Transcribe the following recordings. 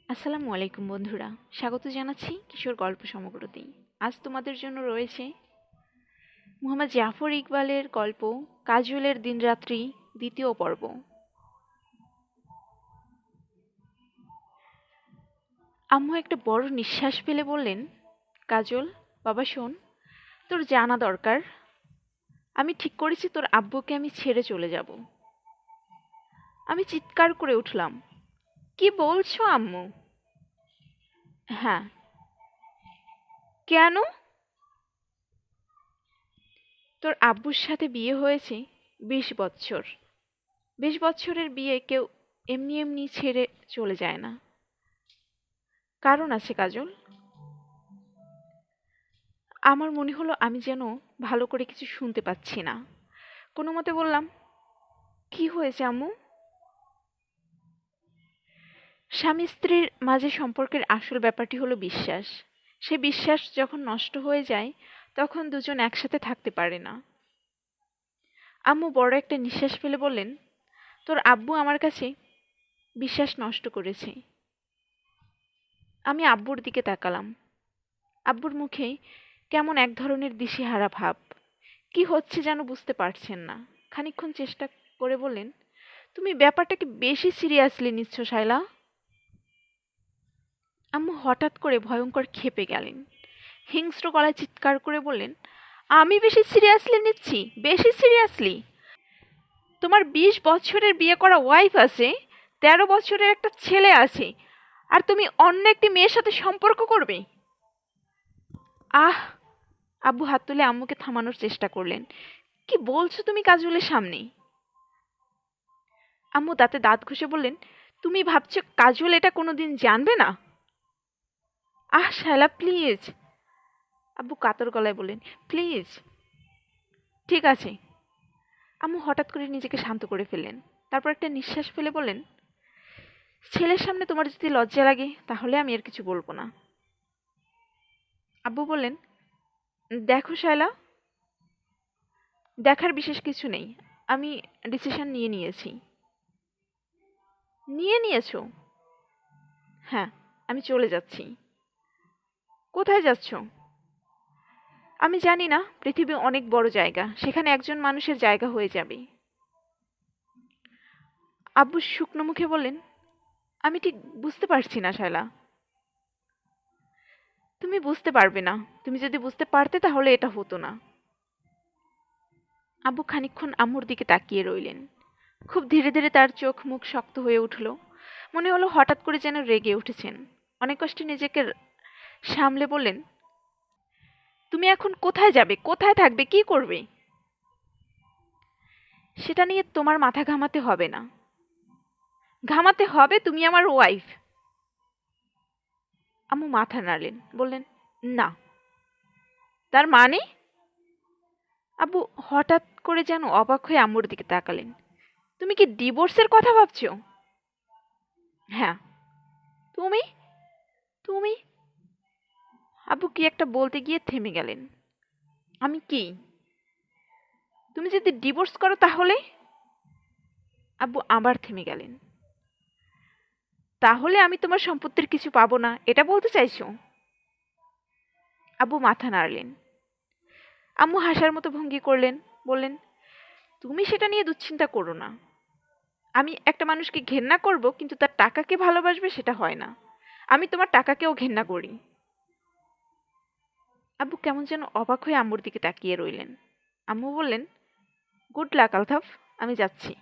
আসসালামু আলাইকুম বন্ধুরা, স্বাগত জানাচ্ছি কিশোর গল্প সমগ্রতেই। আজ তোমাদের জন্য রয়েছে মুহাম্মদ জাফর ইকবালের গল্প কাজলের দিনরাত্রি দ্বিতীয় পর্ব। আম্মু একটা বড় নিঃশ্বাস ফেলে বললেন, কাজল বাবা শোন, তোর জানা দরকার, আমি ঠিক করেছি তোর আব্বুকে আমি ছেড়ে চলে যাব। আমি চিৎকার করে উঠলাম, কি বলছো আম্মু? হ্যাঁ। কেন? তোর আব্বুর সাথে বিয়ে হয়েছে 20 বছর। 20 বছরের বিয়ে কেউ এমনি এমনি ছেড়ে চলে যায় না। কারণ আছে কাজল। আমার মনে হলো আমি যেন ভালো করে কিছু শুনতে পাচ্ছি না। কোনো মতে বললাম, কি হয়েছে আম্মু? স্বামী স্ত্রীর মাঝে সম্পর্কের আসল ব্যাপারটি হলো বিশ্বাস। সে বিশ্বাস যখন নষ্ট হয়ে যায় তখন দুজন একসাথে থাকতে পারে না। আম্মু বড় একটা নিঃশ্বাস ফেলে বললেন, তোর আব্বু আমার কাছে বিশ্বাস নষ্ট করেছে। আমি আব্বুর দিকে তাকালাম। আব্বুর মুখে কেমন এক ধরনের দিশেহারা ভাব। কি হচ্ছে যেন বুঝতে পারছেন না। খানিকক্ষণ চেষ্টা করে বললেন, তুমি ব্যাপারটাকে বেশি সিরিয়াসলি নিচ্ছ শায়লা। আম্মু হঠাৎ করে ভয়ঙ্কর ক্ষেপে গেলেন। হিংস্র গলায় চিৎকার করে বললেন, আমি বেশি সিরিয়াসলি নিচ্ছি? বেশি সিরিয়াসলি? তোমার 20 বছরের বিয়ে করা ওয়াইফ আছে, 13 বছরের একটা ছেলে আছে, আর তুমি অন্য একটি মেয়ের সাথে সম্পর্ক করবে? আহ! আব্বু হাত তুলে আম্মুকে থামানোর চেষ্টা করলেন। কি বলছো তুমি কাজলের সামনে? আম্মু দাঁতে দাঁত ঘষে বললেন, তুমি ভাবছো কাজল এটা কোনোদিন জানবে না? আহ শায়লা প্লিজ। আব্বু কাতর গলায় বললেন, প্লিজ। ঠিক আছে। আম্মু হঠাৎ করে নিজেকে শান্ত করে ফেললেন। তারপর একটা নিঃশ্বাস ফেলে বললেন, ছেলের সামনে তোমার যদি লজ্জা লাগে তাহলে আমি আর কিছু বলবো না। আব্বু বললেন, দেখো শায়লা, দেখার বিশেষ কিছু নেই। আমি ডিসিশন নিয়ে নিয়েছি। নিয়ে নিয়েছো? হ্যাঁ, আমি চলে যাচ্ছি। কোথায় যাচ্ছ? আমি জানি না, পৃথিবী অনেক বড় জায়গা, সেখানে একজন মানুষের জায়গা হয়ে যাবে। আব্বু শুকনো মুখে বললেন, আমি ঠিক বুঝতে পারছি না শায়লা। তুমি বুঝতে পারবে না। তুমি যদি বুঝতে পারতে তাহলে এটা হতো না। আব্বু খানিকক্ষণ আম্মুর দিকে তাকিয়ে রইলেন। খুব ধীরে ধীরে তার চোখ মুখ শক্ত হয়ে উঠল। মনে হলো হঠাৎ করে যেন রেগে উঠেছেন। অনেক কষ্টে নিজেকে সামলে বললেন, তুমি এখন কোথায় যাবে? কোথায় থাকবে? কি করবে? সেটা নিয়ে তোমার মাথা ঘামাতে হবে না। ঘামাতে হবে, তুমি আমার ওয়াইফ। আম্মু মাথা নাড়লেন, বললেন, না। তার মানে? আব্বু হঠাৎ করে যেন অবাক হয়ে আম্মুর দিকে তাকালেন। তুমি কি ডিভোর্সের কথা ভাবছো? হ্যাঁ। তুমি? তুমি? আব্বু কি একটা বলতে গিয়ে থেমে গেলেন। আমি কি? তুমি যদি ডিভোর্স করো তাহলে? আব্বু আবার থেমে গেলেন। তাহলে আমি তোমার সম্পত্তির কিছু পাবো না, এটা বলতে চাইছো? আব্বু মাথা নাড়লেন। আম্মু হাসার মতো ভঙ্গি করলেন, বললেন, তুমি সেটা নিয়ে দুশ্চিন্তা করো না। আমি একটা মানুষকে ঘেন্না করব কিন্তু তার টাকাকে ভালোবাসবে, সেটা হয় না। আমি তোমার টাকাকেও ঘেন্না করি। আব্বু কেমন যেন অবাক হয়ে আম্মুর দিকে তাকিয়ে রইলেন। আম্মু বললেন, গুড লাক আলতাফ, আমি যাচ্ছি।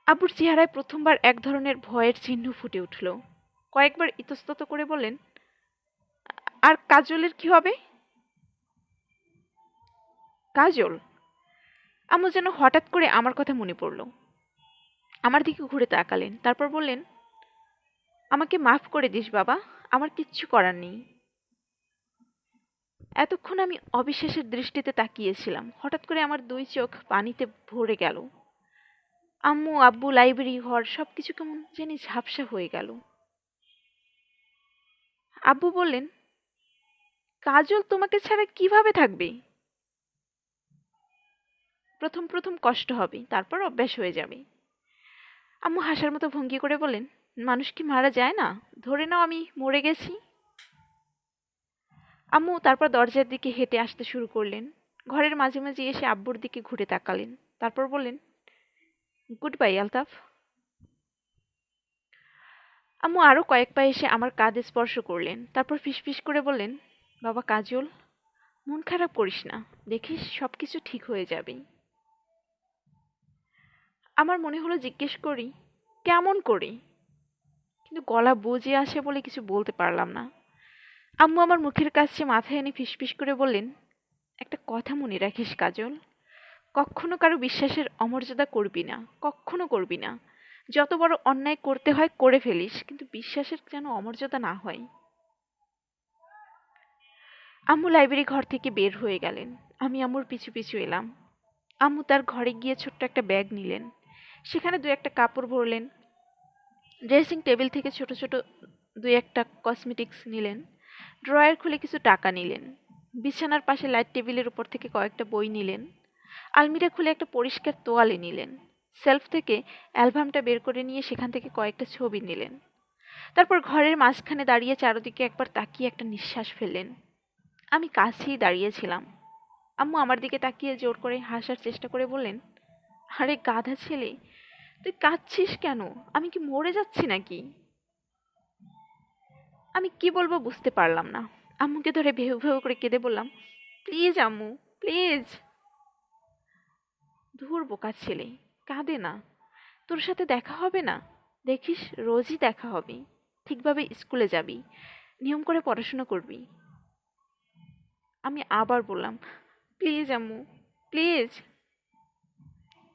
আব্বুর চেহারায় প্রথমবার এক ধরনের ভয়ের চিহ্ন ফুটে উঠল। কয়েকবার ইতস্তত করে বললেন, আর কাজলের কি হবে? কাজল? আম্মু যেন হঠাৎ করে আমার কথা মনে পড়ল। আমার দিকে ঘুরে তাকালেন, তারপর বললেন, আমাকে মাফ করে দিস বাবা, আমার কিচ্ছু করার নেই। এতক্ষণ আমি অবিশ্বাসের দৃষ্টিতে তাকিয়েছিলাম। হঠাৎ করে আমার দুই চোখ পানিতে ভরে গেল। আম্মু, আব্বু, লাইব্রেরি ঘর সবকিছু কেমন জানি ঝাপসা হয়ে গেল। আব্বু বললেন, কাজল তোমাকে ছাড়া কিভাবে থাকবে? প্রথম প্রথম কষ্ট হবে, তারপর অভ্যাস হয়ে যাবে। আম্মু হাসার মতো ভঙ্গি করে বললেন, মানুষ কি মারা যায় না? ধরে নাও আমি মরে গেছি। আম্মু তারপর দরজার দিকে হেঁটে আসতে শুরু করলেন। ঘরের মাঝে মাঝে এসে আব্বুর দিকে ঘুরে তাকালেন। তারপর বললেন, গুড বাই আলতাফ। আম্মু আরো কয়েক পা এসে আমার কাঁধে স্পর্শ করলেন। তারপর ফিসফিস করে বললেন, বাবা কাজল, মন খারাপ করিস না, দেখিস সবকিছু ঠিক হয়ে যাবে। আমার মনে হলো জিজ্ঞেস করি, কেমন করে? কিন্তু গলা বুজে আসে বলে কিছু বলতে পারলাম না। আম্মু আমার মুখের কাছে মাথা এনে ফিসফিস করে বললেন, একটা কথা মনে রাখিস কাজল, কখনো কারো বিশ্বাসের অমর্যাদা করবি না, কখনো করবি না। যত বড় অন্যায় করতে হয় করে ফেলিস, কিন্তু বিশ্বাসের যেন অমর্যাদা না হয়। আম্মু লাইব্রেরি ঘর থেকে বের হয়ে গেলেন। আমি আম্মুর পিছু পিছু এলাম। আম্মু তার ঘরে গিয়ে ছোট্ট একটা ব্যাগ নিলেন। সেখানে দু একটা কাপড় ভরলেন। ড্রেসিং টেবিল থেকে ছোট ছোট দু একটা কসমেটিক্স নিলেন। ড্রয়ার খুলে কিছু টাকা নিলেন। বিছানার পাশে লাইট টেবিলের উপর থেকে কয়েকটা বই নিলেন। আলমিরা খুলে একটা পরিষ্কার তোয়ালে নিলেন। সেলফ থেকে অ্যালবামটা বের করে নিয়ে সেখান থেকে কয়েকটা ছবি নিলেন। তারপর ঘরের মাঝখানে দাঁড়িয়ে চারদিকে একবার তাকিয়ে একটা নিঃশ্বাস ফেললেন। আমি কাছেই দাঁড়িয়েছিলাম। আম্মু আমার দিকে তাকিয়ে জোর করে হাসার চেষ্টা করে বললেন, আরে গাধা ছেলে, তুই কাঁদছিস কেন? আমি কি মরে যাচ্ছি নাকি? আমি কি বলবো বুঝতে পারলাম না। আম্মুকে ধরে ভেউ ভেউ করে কেঁদে বললাম, প্লিজ আম্মু, প্লিজ। ধুর বোকা ছেলে, কাঁদে না। তোর সাথে দেখা হবে না? দেখিস রোজই দেখা হবে। ঠিকভাবে স্কুলে যাবি, নিয়ম করে পড়াশোনা করবি। আমি আবার বললাম, প্লিজ আম্মু, প্লিজ।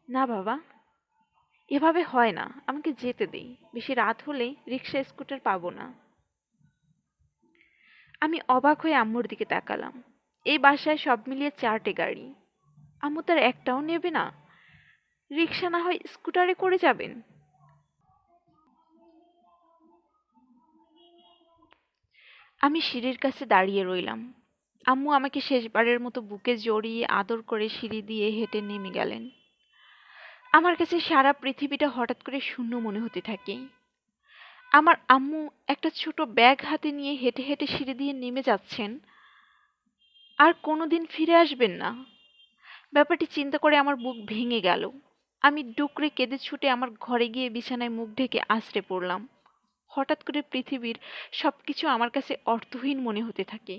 না বাবা, এভাবে হয় না, আমাকে যেতে দে। বেশি রাত হলে রিক্সা স্কুটার পাবো না। আমি অবাক হয়ে আম্মুর দিকে তাকালাম। এই বাসায় সব মিলিয়ে 4টে গাড়ি। আম্মু তার একটাও নেবে না? রিক্সা না হয় স্কুটারে করে যাবেন? আমি সিঁড়ির কাছে দাঁড়িয়ে রইলাম। আম্মু আমাকে শেষবারের মতো বুকে জড়িয়ে আদর করে সিঁড়ি দিয়ে হেঁটে নেমে গেলেন। আমার কাছে সারা পৃথিবীটা হঠাৎ করে শূন্য মনে হতে থাকে। আমার আম্মু একটা ছোট ব্যাগ হাতে নিয়ে হেঁটে হেঁটে সিঁড়ি দিয়ে নেমে যাচ্ছেন, আর কোনোদিন ফিরে আসবেন না। ব্যাপারটি চিন্তা করে আমার বুক ভেঙে গেল। আমি ডুকরে কেঁদে ছুটে আমার ঘরে গিয়ে বিছানায় মুখ ঢেকে আছড়ে পড়লাম। হঠাৎ করে পৃথিবীর সবকিছু আমার কাছে অর্থহীন মনে হতে থাকে।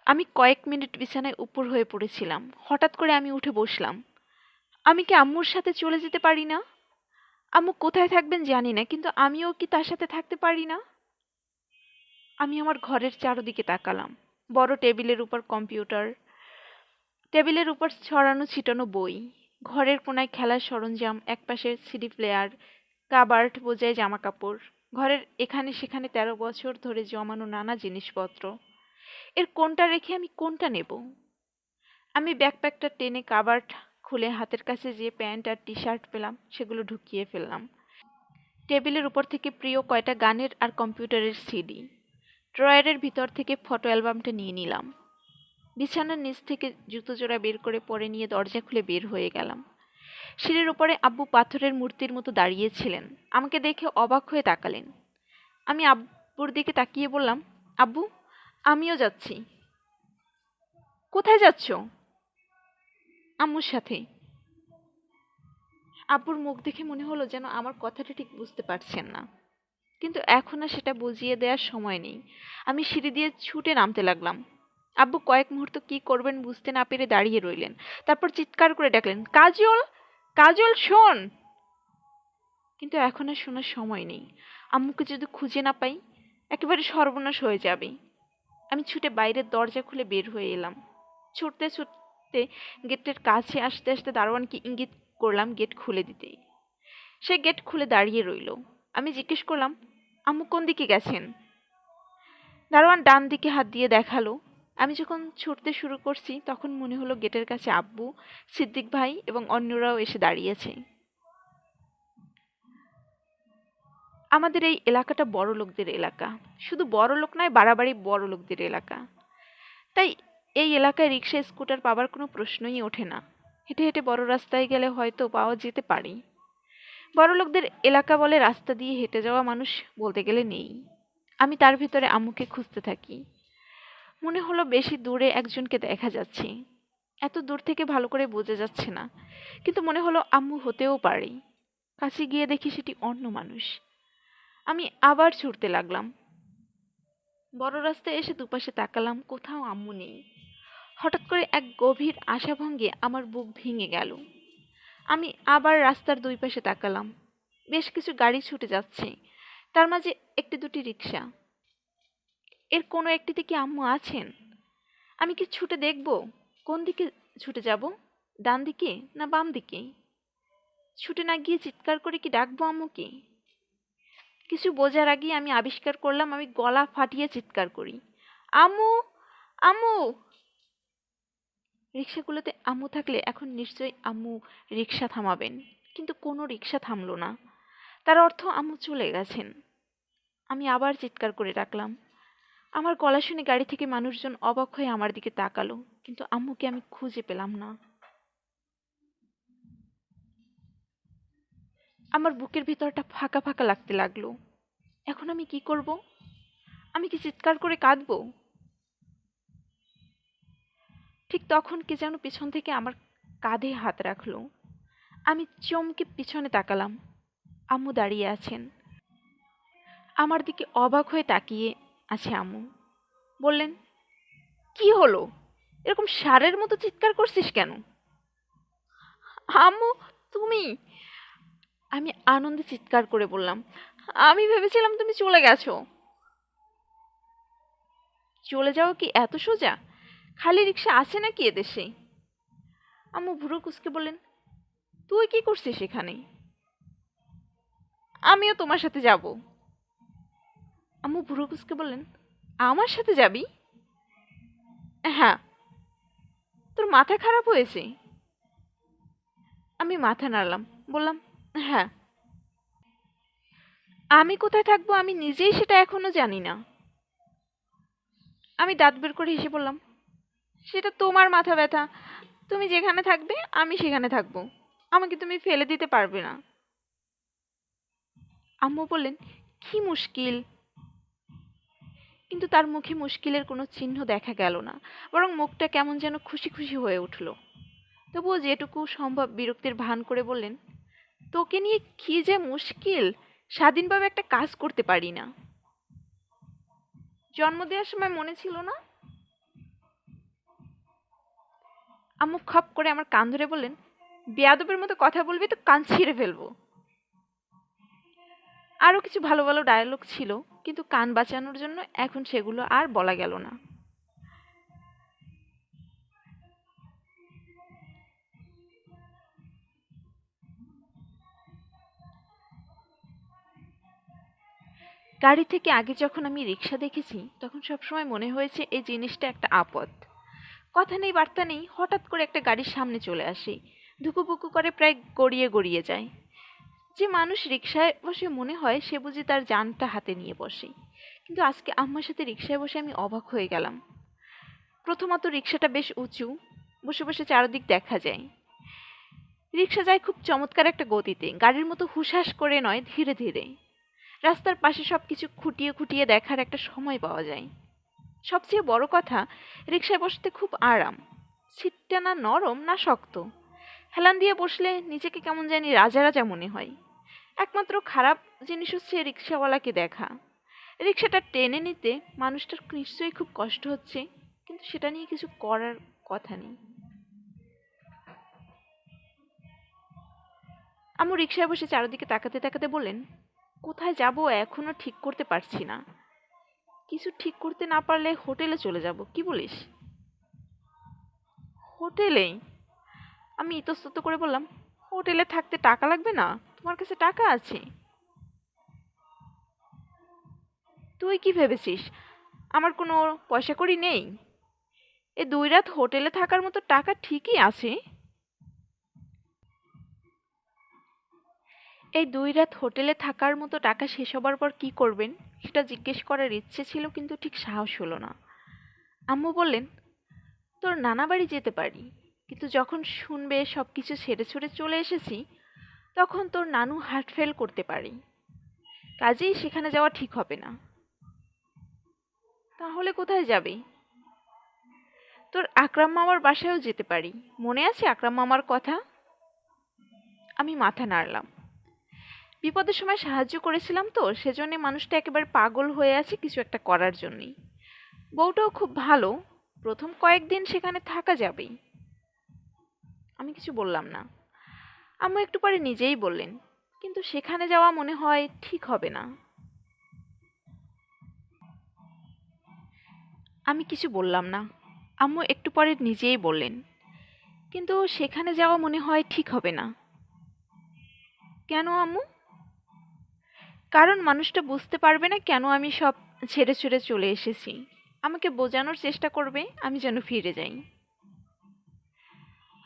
আমি কয়েক মিনিট বিছানায় উপর হয়ে পড়েছিলাম। হঠাৎ করে আমি উঠে বসলাম। আমি কি আম্মুর সাথে চলে যেতে পারি না? আম্মু কোথায় থাকবেন জানি না, কিন্তু আমিও কি তার সাথে থাকতে পারি না? আমি আমার ঘরের চারদিকে তাকালাম। বড় টেবিলের উপর কম্পিউটার, টেবিলের উপর ছড়ানো ছিটানো বই, ঘরের কোনায় খেলার সরঞ্জাম, একপাশে সিডি প্লেয়ার, কাবার্ড বোঝাই জামা কাপড়, ঘরের এখানে সেখানে 13 বছর ধরে জমানো নানা জিনিসপত্র। এর কোনটা রেখে আমি কোনটা নেব? আমি ব্যাকপ্যাকটা টেনে কাবার্ড খুলে হাতের কাছে যে প্যান্ট আর টি শার্ট পেলাম সেগুলো ঢুকিয়ে ফেললাম। টেবিলের উপর থেকে প্রিয় কয়টা গানের আর কম্পিউটারের সিডি, ড্রয়ারের ভিতর থেকে ফটো অ্যালবামটা নিয়ে নিলাম। বিছানার নিচ থেকে জুতো জোড়া বের করে পরে নিয়ে দরজা খুলে বের হয়ে গেলাম। সিঁড়ির ওপরে আব্বু পাথরের মূর্তির মতো দাঁড়িয়েছিলেন। আমাকে দেখে অবাক হয়ে তাকালেন। আমি আব্বুর দিকে তাকিয়ে বললাম, আব্বু, আমিও যাচ্ছি। কোথায় যাচ্ছ? আম্মুর সাথে। আব্বুর মুখ দেখে মনে হলো যেন আমার কথাটা ঠিক বুঝতে পারছেন না, কিন্তু এখন আর সেটা বুঝিয়ে দেওয়ার সময় নেই। আমি সিঁড়ি দিয়ে ছুটে নামতে লাগলাম। আব্বু কয়েক মুহূর্ত কি করবেন বুঝতে না পেরে দাঁড়িয়ে রইলেন। তারপর চিৎকার করে ডাকলেন, কাজল, কাজল শোন! কিন্তু এখন আর শোনার সময় নেই। আম্মুকে যদি খুঁজে না পাই, একেবারে সর্বনাশ হয়ে যাবে। আমি ছুটে বাইরের দরজা খুলে বের হয়ে এলাম। ছুটতে ছুটতে গেটের কাছে আসতে আসতে দারোয়ানকে ইঙ্গিত করলাম গেট খুলে দিতে। সে গেট খুলে দাঁড়িয়ে রইল। আমি জিজ্ঞেস করলাম, আম্মু কোন দিকে গেছেন? দারোয়ান ডান দিকে হাত দিয়ে দেখালো। আমি যখন ছুটতে শুরু করছি তখন মনে হলো গেটের কাছে আব্বু, সিদ্দিক ভাই এবং অন্যরাও এসে দাঁড়িয়েছে। আমাদের এই এলাকাটা বড় লোকদের এলাকা। শুধু বড় লোক নয়, বাড়াবাড়ি বড় লোকদের এলাকা। তাই এই এলাকায় রিক্সা স্কুটার পাবার কোনো প্রশ্নই ওঠে না। হেঁটে হেঁটে বড় রাস্তায় গেলে হয়তো পাওয়া যেতে পারে। বড়লোকদের এলাকা বলে রাস্তা দিয়ে হেঁটে যাওয়া মানুষ বলতে গেলে নেই। আমি তার ভিতরে আম্মুকে খুঁজতে থাকি। মনে হলো বেশি দূরে একজনকে দেখা যাচ্ছে। এত দূর থেকে ভালো করে বোঝা যাচ্ছে না, কিন্তু মনে হলো আম্মু হতেও পারে। কাছে গিয়ে দেখি সেটি অন্য মানুষ। আমি আবার ছুটতে লাগলাম। বড় রাস্তায় এসে দুপাশে তাকালাম, কোথাও আম্মু নেই। হঠাৎ করে এক গভীর আশাভঙ্গে আমার বুক ভেঙে গেল। আমি আবার রাস্তার দুই পাশে তাকালাম। বেশ কিছু গাড়ি ছুটে যাচ্ছে, তার মাঝে একটি দুটি রিক্সা। এর কোনো একটিতে কি আম্মু আছেন? আমি কি ছুটে দেখব কোন দিকে ছুটে যাব, ডান দিকে না বাম দিকে? ছুটে না গিয়ে চিৎকার করে কি ডাকবো আম্মুকে? কিছু বোঝার আগেই আমি আবিষ্কার করলাম আমি গলা ফাটিয়ে চিৎকার করি, আম্মু, আম্মু! রিক্সাগুলোতে আম্মু থাকলে এখন নিশ্চয়ই আম্মু রিক্সা থামাবেন, কিন্তু কোনো রিক্সা থামলো না। তার অর্থ আম্মু চলে গেছেন। আমি আবার চিৎকার করে ডাকলাম। আমার গলা শুনে গাড়ি থেকে মানুষজন অবাক হয়ে আমার দিকে তাকালো, কিন্তু আম্মুকে আমি খুঁজে পেলাম না। আমার বুকের ভিতরটা ফাঁকা ফাঁকা লাগতে লাগলো। এখন আমি কি করব? আমি কি চিৎকার করে কাঁদবো? ঠিক তখন কে যেন পিছন থেকে আমার কাঁধে হাত রাখলো। আমি চমকে পিছনে তাকালাম। আম্মু দাঁড়িয়ে আছেন। আমার দিকে অবাক হয়ে তাকিয়ে আছে আম্মু। বললেন, কি হলো? এরকম ষাঁড়ের মতো চিৎকার করছিস কেন? আম্মু, তুমি? আমি আনন্দে চিৎকার করে বললাম, আমি ভেবেছিলাম তুমি চলে গেছো। চলে যাও কি এত সোজা? খালি রিক্সা আছে নাকি এদেশে? আম্মু ভুরু কুঁচকে বললেন, তুই কি করছিস এখানে? আমিও তোমার সাথে যাব। আম্মু ভুরু কুঁচকে বললেন, আমার সাথে যাবি? হ্যাঁ। তোর মাথা খারাপ হয়েছে? আমি মাথা নাড়লাম, বললাম, হ্যাঁ। আমি কোথায় থাকবো আমি নিজেই সেটা এখনো জানি না। আমি দাঁত বের করে হেসে বললাম, সেটা তোমার মাথা ব্যথা। তুমি যেখানে থাকবে আমি সেখানে থাকবো। আমাকে তুমি ফেলে দিতে পারবে না। আম্মু বললেন, কি মুশকিল! কিন্তু তার মুখে মুশকিলের কোনো চিহ্ন দেখা গেল না, বরং মুখটা কেমন যেন খুশি খুশি হয়ে উঠল। তবুও যেটুকু সম্ভব বিরক্তির ভান করে বললেন, তোকে নিয়ে কি যে মুশকিল! স্বাধীনভাবে একটা কাজ করতে পারি না। জন্ম দেওয়ার সময় মনে ছিল না? আম্মু খপ করে আমার কান ধরে বললেন, বেয়াদবের মতো কথা বলবি তো কান ছিঁড়ে ফেলবো। আরো কিছু ভালো ভালো ডায়লগ ছিল, কিন্তু কান বাঁচানোর জন্য এখন সেগুলো আর বলা গেল না। গাড়ি থেকে আগে যখন আমি রিক্সা দেখেছি তখন সবসময় মনে হয়েছে এই জিনিসটা একটা আপদ। কথা নেই বার্তা নেই, হঠাৎ করে একটা গাড়ির সামনে চলে আসে, ধুকুপুকু করে প্রায় গড়িয়ে গড়িয়ে যায়। যে মানুষ রিক্সায় বসে মনে হয় সে বুঝি তার জানটা হাতে নিয়ে বসে। কিন্তু আজকে আম্মার সাথে রিক্সায় বসে আমি অবাক হয়ে গেলাম। প্রথমত রিক্সাটা বেশ উঁচু, বসে বসে চারদিক দেখা যায়। রিক্সা যায় খুব চমৎকার একটা গতিতে, গাড়ির মতো হুশাস করে নয়, ধীরে ধীরে। রাস্তার পাশে সবকিছু খুঁটিয়ে খুঁটিয়ে দেখার একটা সময় পাওয়া যায়। সবচেয়ে বড় কথা, রিক্সায় বসতে খুব আরাম। সিটটা না নরম না শক্ত। হেলান দিয়ে বসলে নিজেকে কেমন জানি রাজা রাজা মনে হয়। একমাত্র খারাপ জিনিস হচ্ছে রিক্সাওয়ালাকে দেখা। রিক্সাটা টেনে নিতে মানুষটার নিশ্চয়ই খুব কষ্ট হচ্ছে, কিন্তু সেটা নিয়ে কিছু করার কথা নেই। আম্মু রিক্সায় বসে চারদিকে তাকাতে তাকাতে বললেন, কোথায় যাব এখনো ঠিক করতে পারছি না। কিছু ঠিক করতে না পারলে হোটেলে চলে যাব, কি বলিস? হোটেলে? আমি ইতস্তত করে বললাম, হোটেলে থাকতে টাকা লাগবে না? তোমার কাছে টাকা আছে? তুই কি ভেবেছিস আমার কোনো পয়সা কড়ি নেই? এ 2 রাত হোটেলে থাকার মতো টাকা ঠিকই আছে। এই 2 রাত হোটেলে থাকার মতো টাকা শেষ হবার পর কি করবেন সেটা জিজ্ঞেস করার ইচ্ছে ছিল, কিন্তু ঠিক সাহস হলো না। আম্মু বললেন, তোর নানা বাড়ি যেতে পারি, কিন্তু যখন শুনবে সবকিছু ছেড়ে ছুড়ে চলে এসেছি তখন তোর নানু হার্ট ফেল করতে পারে, কাজেই সেখানে যাওয়া ঠিক হবে না। তাহলে কোথায় যাবে? তোর আকরাম মামার বাসায়ও যেতে পারি, মনে আছে আকরাম মামার কথা? আমি মাথা নাড়লাম। বিপদের সময় সাহায্য করেছিলাম তো, সেজন্য মানুষটা একেবারে পাগল হয়ে আছে কিছু একটা করার জন্যই। বউটাও খুব ভালো, প্রথম কয়েকদিন সেখানে থাকা যাবেই। আমি কিছু বললাম না। আম্মু একটু পরে নিজেই বললেন, কিন্তু সেখানে যাওয়া মনে হয় ঠিক হবে না। আমি কিছু বললাম না। আম্মু একটু পরে নিজেই বললেন, কিন্তু সেখানে যাওয়া মনে হয় ঠিক হবে না। কেন আম্মু? কারণ মানুষটা বুঝতে পারবে না কেন আমি সব ছেড়ে ছুড়ে চলে এসেছি। আমাকে বোঝানোর চেষ্টা করবে আমি যেন ফিরে যাই।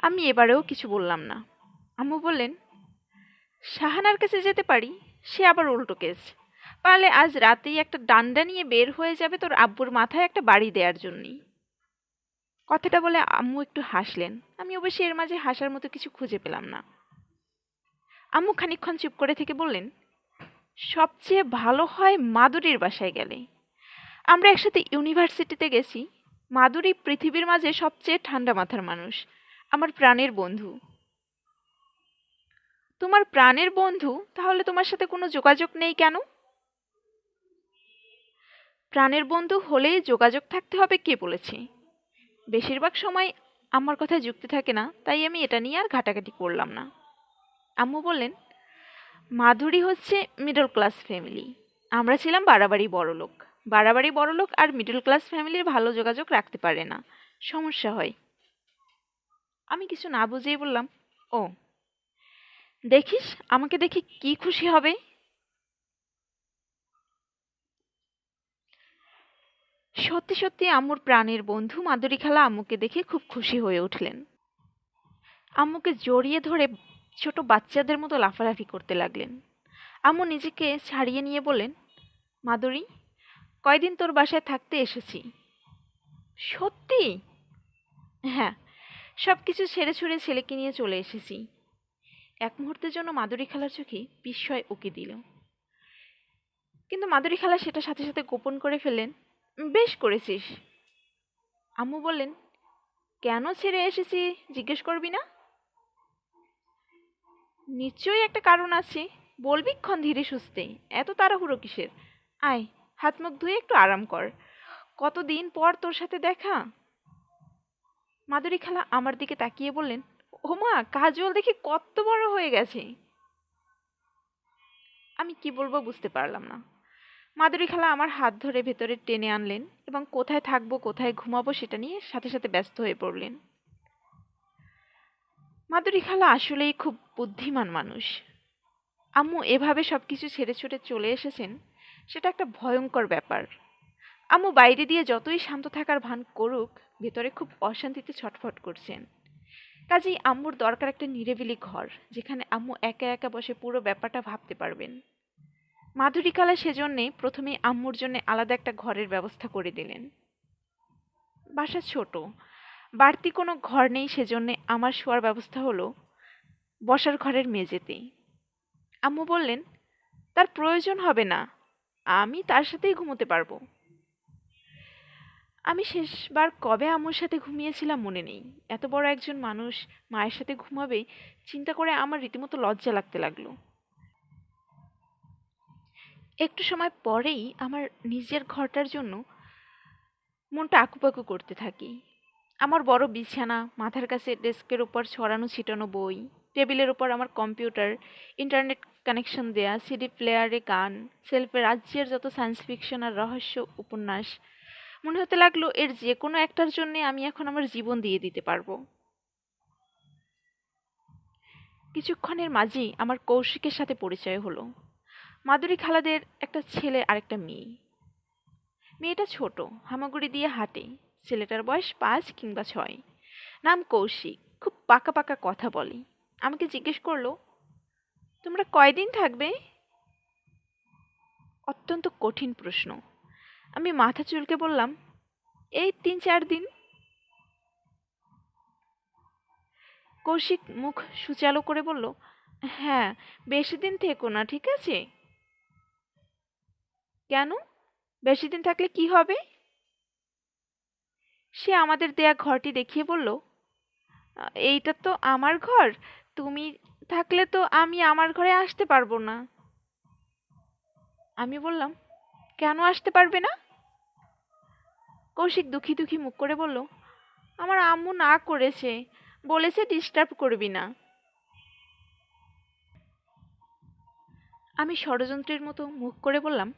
আমি এবারেও কিছু বললাম না। আম্মু বললেন, শাহানার কাছে যেতে পারি, সে আবার উল্টো কেস। পারলে আজ রাতেই একটা ডান্ডা নিয়ে বের হয়ে যাবে তোর আব্বুর মাথায় একটা বাড়ি দেওয়ার জন্যই। কথাটা বলে আম্মু একটু হাসলেন। আমি অবশ্য এর মাঝে হাসার মতো কিছু খুঁজে পেলাম না। আম্মু খানিকক্ষণ চুপ করে থেকে বললেন, সবচেয়ে ভালো হয় মাদুরির বাসায় গেলে। আমরা একসাথে ইউনিভার্সিটিতে গেছি। মাদুরি পৃথিবীর মাঝে সবচেয়ে ঠান্ডা মাথার মানুষ, আমার প্রাণের বন্ধু। তোমার প্রাণের বন্ধু? তাহলে তোমার সাথে কোনো যোগাযোগ নেই কেন? প্রাণের বন্ধু হলেই যোগাযোগ থাকতে হবে কে বলেছে? বেশিরভাগ সময় আমার কথায় যুক্তি থাকে না, তাই আমি এটা নিয়ে আর ঘাটাঘাটি করলাম না। আম্মু বললেন, মাধুরী হচ্ছে মিডল ক্লাস ফ্যামিলি। আমরা ছিলাম বাড়াবাড়ি বড়লোক। বাড়াবাড়ি বড়লোক আর মিডল ক্লাস ফ্যামিলির ভালো যোগাযোগ রাখতে পারে না, সমস্যা হয়। আমি কিছু না বুঝেই বললাম, ও দেখিস, আমাকে দেখে কি খুশি হবে। সত্যি সত্যি আম্মুর প্রাণের বন্ধু মাধুরী খালা আম্মুকে দেখে খুব খুশি হয়ে উঠলেন। আম্মুকে জড়িয়ে ধরে ছোট বাচ্চাদের মতো লাফালাফি করতে লাগলেন। আম্মু নিজেকে ছাড়িয়ে নিয়ে বললেন, মাধুরী, কয়দিন তোর বাসায় থাকতে এসেছি। সত্যি? হ্যাঁ, সবকিছু ছেড়ে ছুড়ে ছেলেকে নিয়ে চলে এসেছি। এক মুহূর্তের জন্য মাধুরী খালার চোখে বিস্ময় উকি দিল, কিন্তু মাধুরী খালা সেটা সাথে সাথে গোপন করে ফেললেন। বেশ করেছিস। আম্মু বললেন, কেন ছেড়ে এসেছি জিজ্ঞেস করবি না? নিশ্চয়ই একটা কারণ আছে, বলবি ক্ষণ ধীরে সুস্থে, এত তাড়াহুড়ো কিসের? আয়, হাত মুখ ধুয়ে একটু আরাম কর, কতদিন পর তোর সাথে দেখা। মাধুরী খালা আমার দিকে তাকিয়ে বললেন, ওমা, কাজল দেখি কত বড় হয়ে গেছে। আমি কি বলবো বুঝতে পারলাম না। মাধুরী খালা আমার হাত ধরে ভেতরে টেনে আনলেন এবং কোথায় থাকবো কোথায় ঘুমাবো সেটা নিয়ে সাথে সাথে ব্যস্ত হয়ে পড়লেন। মাধুরী খালা আসলেই খুব বুদ্ধিমান মানুষ। আম্মু এভাবে সবকিছু ছেড়ে ছুড়ে চলে এসেছেন, সেটা একটা ভয়ঙ্কর ব্যাপার। আম্মু বাইরে দিয়ে যতই শান্ত থাকার ভান করুক, ভেতরে খুব অশান্তিতে ছটফট করছেন। কাজেই আম্মুর দরকার একটা নিরিবিলি ঘর, যেখানে আম্মু একা একা বসে পুরো ব্যাপারটা ভাবতে পারবেন। মাধুরী খালা সেজন্যে প্রথমেই আম্মুর জন্য আলাদা একটা ঘরের ব্যবস্থা করে দিলেন। বাসা ছোট, বাড়তি কোনো ঘর নেই, সেজন্যে আমার শোয়ার ব্যবস্থা হলো বসার ঘরের মেঝেতে। আম্মু বললেন, তার প্রয়োজন হবে না, আমি তার সাথেই ঘুমোতে পারবো। আমি শেষবার কবে আম্মুর সাথে ঘুমিয়েছিলাম মনে নেই। এত বড় একজন মানুষ মায়ের সাথে ঘুমাবে চিন্তা করে আমার রীতিমতো লজ্জা লাগতে লাগলো। একটু সময় পরেই আমার নিজের ঘরটার জন্য মনটা আকুপাকু করতে থাকি। আমার বড় বিছানা, মাথার কাছে ডেস্কের উপর ছড়ানো ছিটানো বই, টেবিলের উপর আমার কম্পিউটার, ইন্টারনেট কানেকশন দেয়া, সিডি প্লেয়ারে গান, সেলফে রাজ্যের যত সায়েন্স ফিকশন আর রহস্য উপন্যাস। মনে হতে লাগলো এর যে কোনো একটার জন্যে আমি এখন আমার জীবন দিয়ে দিতে পারবো। কিছুক্ষণের মাঝেই আমার কৌশিকের সাথে পরিচয় হলো। মাধুরী খালাদের একটা ছেলে আর একটা মেয়ে। মেয়েটা ছোট, হামাগুড়ি দিয়ে হাঁটে। ছেলেটার বয়স 5 কিংবা 6, নাম কৌশিক, খুব পাকা পাকা কথা বলে। আমাকে জিজ্ঞেস করলো, তোমরা কয়দিন থাকবে? অত্যন্ত কঠিন প্রশ্ন। আমি মাথা চুলকে বললাম, এই 3-4 দিন। কৌশিক মুখ সুচালো করে বলল, হ্যাঁ, বেশি দিন থেকো না, ঠিক আছে? কেন? বেশি দিন থাকলে কি হবে? সে আমাদের দেয়া ঘরটি দেখিয়ে বলল, এইটা তো আমার ঘর। তুমি থাকলে তো আমি আমার ঘরে আসতে পারবো না। আমি বললাম, কেন আসতে পারবে না? কৌশিক দুঃখী দুঃখী মুখ করে বলল, আমার আম্মু না করেছে, বলেছে ডিস্টার্ব করবি না। আমি ষড়যন্ত্রের মতো মুখ করে বললাম,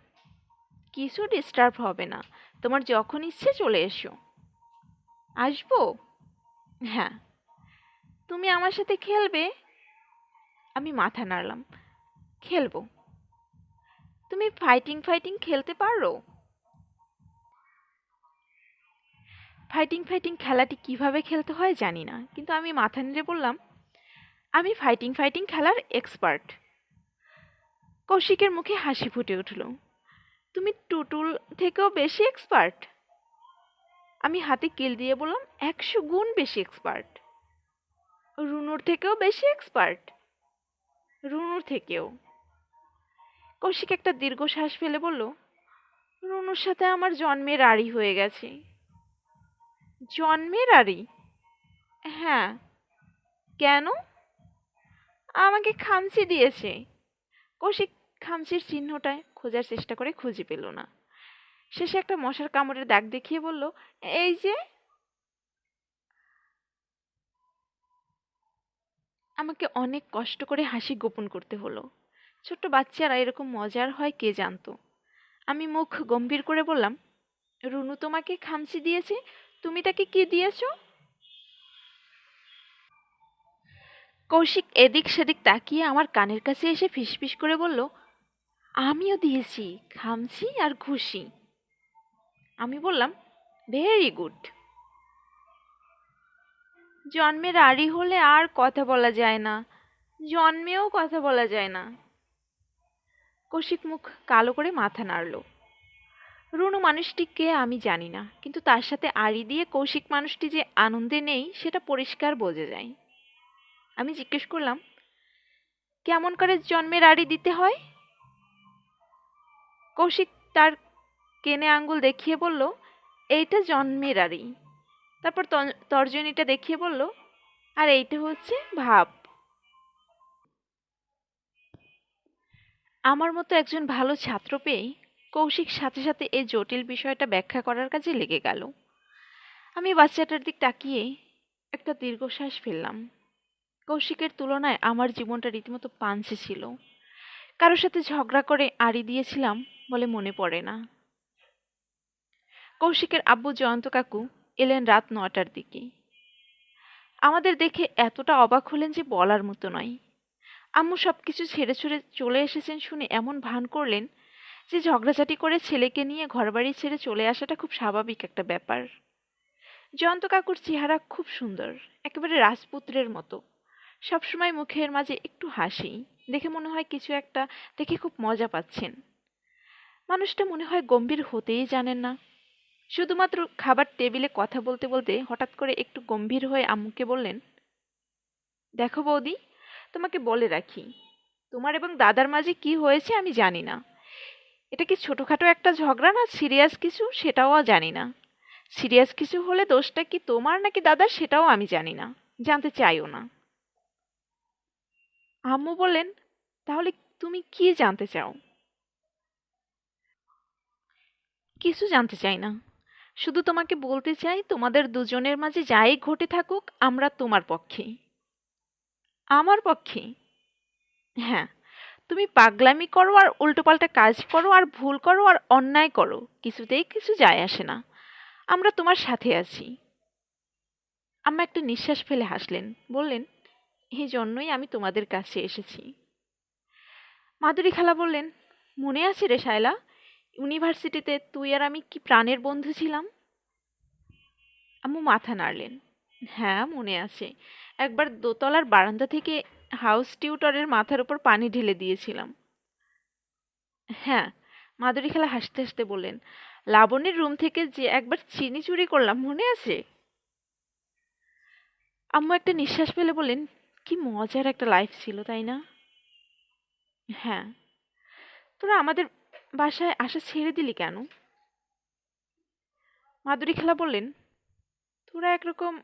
কিছু ডিস্টার্ব হবে না, তোমার যখন ইচ্ছে চলে এসো। আসবো? হ্যাঁ। তুমি আমার সাথে খেলবে? আমি মাথা নাড়লাম। খেলবো। তুমি ফাইটিং ফাইটিং খেলতে পারো? ফাইটিং ফাইটিং খেলাটি কিভাবে খেলতে হয় জানি না, কিন্তু আমি মাথা নেড়ে বললাম, আমি ফাইটিং ফাইটিং খেলার এক্সপার্ট। কৌশিকের মুখে হাসি ফুটে উঠল। তুমি টুটুল থেকেও বেশি এক্সপার্ট? আমি হাতে কিল দিয়ে বললাম, 100 গুণ বেশি এক্সপার্ট। রুনুর থেকেও বেশি এক্সপার্ট? রুনুর থেকেও। কৌশিক একটা দীর্ঘশ্বাস ফেলে বলল, রুনুর সাথে আমার জন্মের আড়ি হয়ে গেছে। জন্মের আড়ি? হ্যাঁ। কেন? আমাকে খামচি দিয়েছে। কৌশিক খামচির চিহ্নটায় খোঁজার চেষ্টা করে খুঁজে পেল না। শেষে একটা মশার কামড়ের দাগ দেখিয়ে বলল, এই যে। আমাকে অনেক কষ্ট করে হাসি গোপন করতে হলো। ছোট্ট বাচ্চারা এরকম মজার হয় কে জানতো। আমি মুখ গম্ভীর করে বললাম, রুনু তোমাকে খামচি দিয়েছে, তুমি তাকে কি দিয়েছো? কৌশিক এদিক সেদিক তাকিয়ে আমার কানের কাছে এসে ফিসফিস করে বলল, আমিও দিয়েছি খামচি আর ঘুষি। আমি বললাম, ভেরি গুড। জন্মের আড়ি হলে আর কথা বলা যায় না, জন্মেও কথা বলা যায় না। কৌশিক মুখ কালো করে মাথা নাড়ল। রুনু মানুষটি কে আমি জানি না, কিন্তু তার সাথে আড়ি দিয়ে কৌশিক মানুষটি যে আনন্দে নেই সেটা পরিষ্কার বোঝা যায়। আমি জিজ্ঞেস করলাম, কেমন করে জন্মের আড়ি দিতে হয়? কৌশিক তার কেনে আঙ্গুল দেখিয়ে বলল, এইটা জন্মের আড়ি। তারপর তর্জনীটা দেখিয়ে বলল, আর এইটা হচ্ছে ভাব। আমার মতো একজন ভালো ছাত্র পেয়ে কৌশিক সাথে সাথে এই জটিল বিষয়টা ব্যাখ্যা করার কাজে লেগে গেল। আমি বাচ্চাটার দিক তাকিয়ে একটা দীর্ঘশ্বাস ফেললাম। কৌশিকের তুলনায় আমার জীবনটা রীতিমতো পাঞ্চে ছিল। কারোর সাথে ঝগড়া করে আড়ি দিয়েছিলাম বলে মনে পড়ে না। কৌশিকের আব্বু জয়ন্ত কাকু এলেন রাত 9টার দিকে। আমাদের দেখে এতটা অবাক হলেন যে বলার মতো নয়। আম্মু সবকিছু ছেড়ে ছুড়ে চলে এসেছেন শুনে এমন ভান করলেন যে ঝগড়াঝাটি করে ছেলেকে নিয়ে ঘরবাড়ি ছেড়ে চলে আসাটা খুব স্বাভাবিক একটা ব্যাপার। জয়ন্ত কাকুর চেহারা খুব সুন্দর, একেবারে রাজপুত্রের মতো। সবসময় মুখের মাঝে একটু হাসি, দেখে মনে হয় কিছু একটা দেখে খুব মজা পাচ্ছেন। মানুষটা মনে হয় গম্ভীর হতেই জানেন না। শুধুমাত্র খাবার টেবিলে কথা বলতে বলতে হঠাৎ করে একটু গম্ভীর হয়ে আম্মুকে বললেন, দেখো বৌদি, তোমাকে বলে রাখি, তোমার এবং দাদার মাঝে কি হয়েছে আমি জানি না। এটা কি ছোটখাটো একটা ঝগড়া না সিরিয়াস কিছু সেটাও জানি না। সিরিয়াস কিছু হলে দোষটা কি তোমার নাকি দাদার সেটাও আমি জানি না, জানতে চাইও না। আম্মু বললেন, তাহলে তুমি কি জানতে চাও? কিছু জানতে চাই না, শুধু তোমাকে বলতে চাই তোমাদের দুজনের মাঝে যাই ঘটে থাকুক আমরা তোমার পক্ষে। আমার পক্ষে? হ্যাঁ। তুমি পাগলামি করো আর উল্টোপাল্টা কাজ করো আর ভুল করো আর অন্যায় করো, কিছুতেই কিছু যায় আসে না, আমরা তোমার সাথে আছি। আম্মা একটা নিঃশ্বাস ফেলে হাসলেন, বললেন, এই জন্যই আমি তোমাদের কাছে এসেছি। মাধুরী খালা বললেন, মনে আছে রে শায়লা, ইউনিভার্সিটিতে তুই আর আমি কি প্রাণের বন্ধু ছিলাম? আম্মু মাথা নাড়লেন, হ্যাঁ মনে আছে। একবার দোতলার বারান্দা থেকে হাউস টিউটরের মাথার উপর পানি ঢেলে দিয়েছিলাম। হ্যাঁ। মাধুরী খালা হাসতে হাসতে বললেন, লাবণীর রুম থেকে যে একবার চিনি চুরি করলাম মনে আছে? আম্মু একটা নিঃশ্বাস ফেলে বললেন, কি মজার একটা লাইফ ছিল তাই না? হ্যাঁ, তোরা আমাদের বাসায় আসা ছেড়ে দিলি কেন? মাধুরী খালা বললেন, তোরা একরকম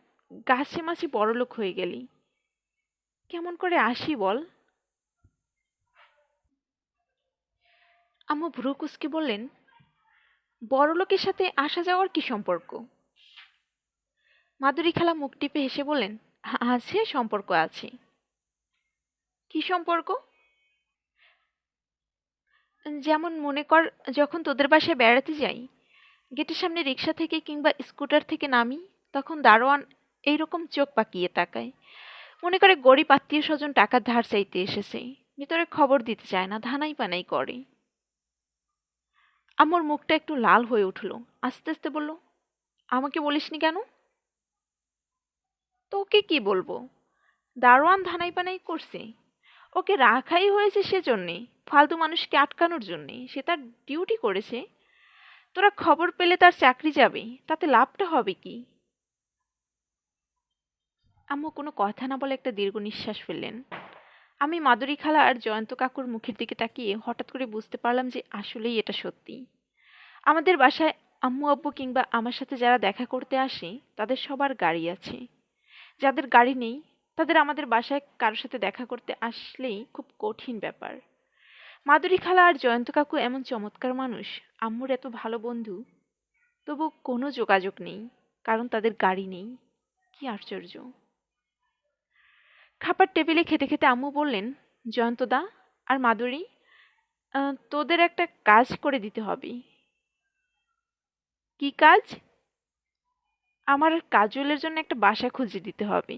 গাছে মাছি বড়লোক হয়ে গেলি। কেমন করে আসি বল? আম্মু ভ্রু কুঁচকে বললেন, বড়লোকের সাথে আসা যাওয়ার কি সম্পর্ক? মাধুরী খালা মুখ টিপে হেসে বললেন, আছে, সম্পর্ক আছে। কি সম্পর্ক? যেমন মনে কর, যখন তোদের বাসায় বেড়াতে যাই, গেটের সামনে রিক্সা থেকে কিংবা স্কুটার থেকে নামি, তখন দারোয়ান এইরকম চোখ পাকিয়ে তাকায়। মনে করে গরিব আত্মীয় স্বজন টাকা ধার চাইতে এসেছে, ভিতরে খবর দিতে চায় না, ধানাই পানাই করে। আমার মুখটা একটু লাল হয়ে উঠল। আস্তে আস্তে বলল, আমাকে বলিসনি কেন? তোকে কি বলবো? দারোয়ান ধানাই পানাই করছে, ওকে রাখাই হয়েছে সেজন্যে, ফালতু মানুষকে আটকানোর জন্যে। সে তার ডিউটি করেছে। তোরা খবর পেলে তার চাকরি যাবে, তাতে লাভটা হবে কি? আম্মু কোনো কথা না বলে একটা দীর্ঘ নিঃশ্বাস ফেললেন। আমি মাধুরী খালা আর জয়ন্ত কাকুর মুখের দিকে তাকিয়ে হঠাৎ করে বুঝতে পারলাম যে আসলেই এটা সত্যি। আমাদের বাসায় আম্মু আব্বু কিংবা আমার সাথে যারা দেখা করতে আসে, তাদের সবার গাড়ি আছে। যাদের গাড়ি নেই, তাদের আমাদের বাসায় কারোর সাথে দেখা করতে আসলেই খুব কঠিন ব্যাপার। মাধুরী খালা আর জয়ন্ত কাকু এমন চমৎকার মানুষ, আম্মুর এত ভালো বন্ধু, তবু কোনো যোগাযোগ নেই, কারণ তাদের গাড়ি নেই। কি আশ্চর্য! খাবার টেবিলে খেতে খেতে আম্মু বললেন, জয়ন্তদা আর মাধুরী, তোদের একটা কাজ করে দিতে হবে। কি কাজ? আমার আর কাজলের জন্য একটা বাসা খুঁজে দিতে হবে।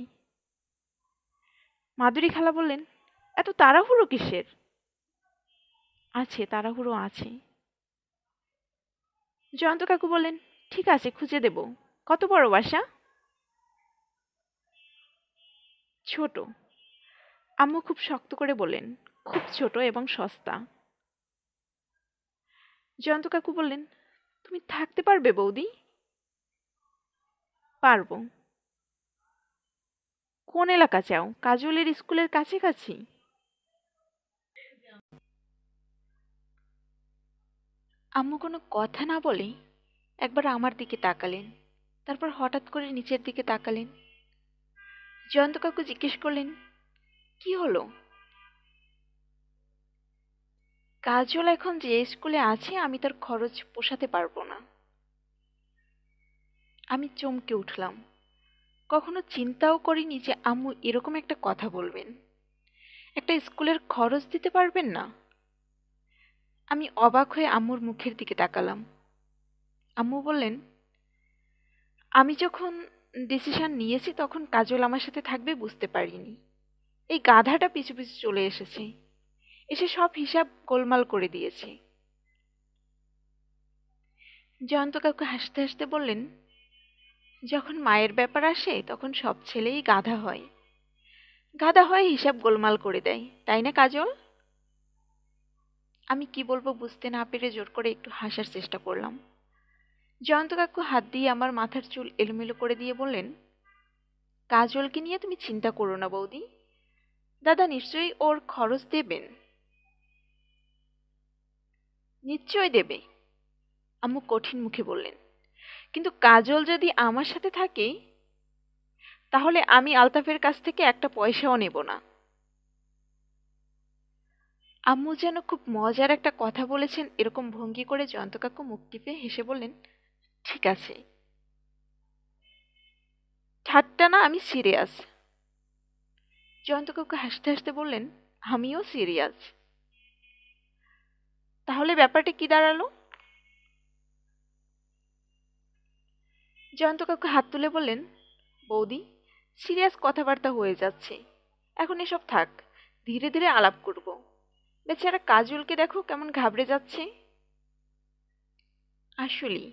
মাধুরী খালা বললেন, এত তাড়াহুড়ো কিসের? আছে, তাড়াহুড়ো আছে। জয়ন্ত কাকু বললেন, ঠিক আছে, খুঁজে দেব। কত বড় বাসা? ছোট। আম্মু খুব শক্ত করে বললেন, খুব ছোট এবং সস্তা। জয়ন্ত কাকু বললেন, তুমি থাকতে পারবে বৌদি? পারবো। কোন এলাকা চাও? কাজলের স্কুলের কাছাকাছি? আম্মু কোনো কথা না বলে একবার আমার দিকে তাকালেন, তারপর হঠাৎ করে নিচের দিকে তাকালেন। জয়ন্ত কাকু জিজ্ঞেস করলেন, কি হলো? কাজল এখন যে স্কুলে আছে, আমি তার খরচ পোষাতে পারবো না। আমি চমকে উঠলাম। কখনো চিন্তাও করিনি যে আম্মু এরকম একটা কথা বলবেন। একটা স্কুলের খরচ দিতে পারবেন না? আমি অবাক হয়ে আম্মুর মুখের দিকে তাকালাম। আম্মু বললেন, আমি যখন ডিসিশন নিয়েছি তখন কাজল আমার সাথে থাকবে বুঝতে পারিনি। এই গাধাটা পিছু পিছু চলে এসেছে, এসে সব হিসাব গোলমাল করে দিয়েছে। জয়ন্ত কাকু হাসতে হাসতে বললেন, যখন মায়ের ব্যাপার আসে তখন সব ছেলেই গাধা হয়। গাধা হয় হিসাব গোলমাল করে দেয়, তাই না কাজল? আমি কি বলবো বুঝতে না পেরে জোর করে একটু হাসার চেষ্টা করলাম। জয়ন্ত কাকু হাত দিয়ে আমার মাথার চুল এলোমেলো করে দিয়ে বললেন, কাজলকে নিয়ে তুমি চিন্তা করো না বৌদি, দাদা নিশ্চয়ই ওর খরচ দেবেন। নিশ্চয় দেবে, আম্মু কঠিন মুখে বললেন। কিন্তু কাজল যদি আমার সাথে থাকে, তাহলে আমি আলতাফের কাছ থেকে একটা পয়সাও নেব না। আম্মু যেন খুব মজার একটা কথা বলেছেন এরকম ভঙ্গি করে জয়ন্ত কাকু মুখ টিপে হেসে বললেন, ঠিক আছে। ঠাট্টা না, আমি সিরিয়াস। জয়ন্ত কাকু হাসতে হাসতে বললেন, আমিও সিরিয়াস। তাহলে ব্যাপারটা কি দাঁড়ালো? জয়ন্ত কাকু হাত তুলে বললেন, বৌদি, সিরিয়াস কথাবার্তা হয়ে যাচ্ছে, এখন এসব থাক, ধীরে ধীরে আলাপ করব। বেচারা কাজলকে দেখো কেমন ঘাবড়ে যাচ্ছে। আসলেই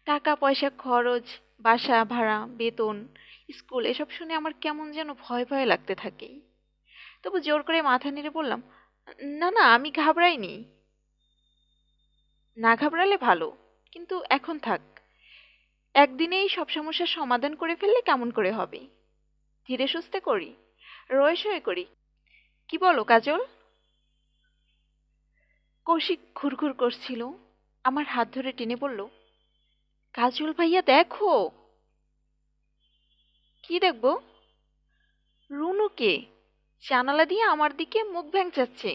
টাকা পয়সা খরচ, বাসা ভাড়া, বেতন, স্কুল, এসব শুনে আমার কেমন যেন ভয় ভয় লাগতে থাকে। তবু জোর করে মাথা নেড়ে বললাম, না না, আমি ঘাবড়াইনি। না ঘাবড়ালে ভালো, কিন্তু এখন থাক। একদিনেই সব সমস্যার সমাধান করে ফেললে কেমন করে হবে? ধীরে সুস্থে করি, রয়ে সয়ে করি। কি বলো কাজল? কৌশিক ঘুরঘুর করছিল, আমার হাত ধরে টেনে বলল, কাজল ভাইয়া দেখো। কি দেখবো? রুনুকে জানালা দিয়ে আমার দিকে মুখ ভ্যাংচাচ্ছে।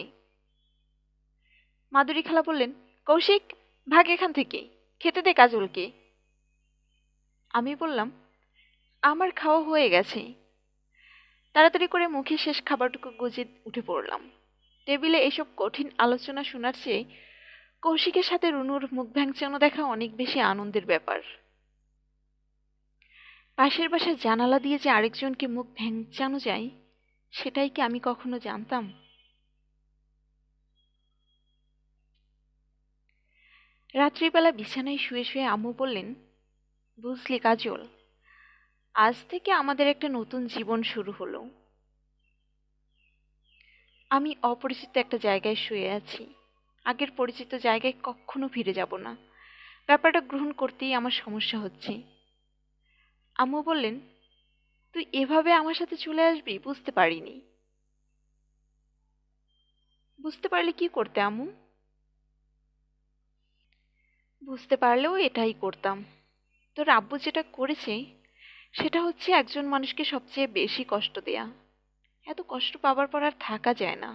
মাধুরী খালা বললেন, কৌশিক ভাগ এখান থেকে, খেতে দে কাজলকে। আমি বললাম, আমার খাওয়া হয়ে গেছে। তাড়াতাড়ি করে মুখে শেষ খাবারটুকু গুজে উঠে পড়লাম। টেবিলে এসব কঠিন আলোচনা শোনার চেয়ে কৌশিকের সাথে রুনুর মুখ ভ্যাংচানো দেখা অনেক বেশি আনন্দের ব্যাপার। পাশের বাসার জানালা দিয়ে যে আরেকজনকে মুখ ভ্যাংচানো যায়, সেটাই কি আমি কখনো জানতাম? রাত্রিবেলা বিছানায় শুয়ে শুয়ে আম্মু বললেন, বুঝলি কাজল, আজ থেকে আমাদের একটা নতুন জীবন শুরু হলো। আমি অপরিচিত একটা জায়গায় শুয়ে আছি। আগের পরিচিত জায়গায় কখনো ফিরে যাব না। ব্যাপারটা গ্রহণ করতেই আমার সমস্যা হচ্ছে। আম্মু বললেন, তুই এভাবে আমার সাথে চলে আসবি বুঝতে পারিনি। বুঝতে পারলে কি করতে আম্মু? বুঝতে পারলেও এটাই করতাম। তোর আব্বু যেটা করেছে সেটা হচ্ছে একজন মানুষকে সবচেয়ে বেশি কষ্ট দেয়া। এত কষ্ট পাবার পর আর থাকা যায় না।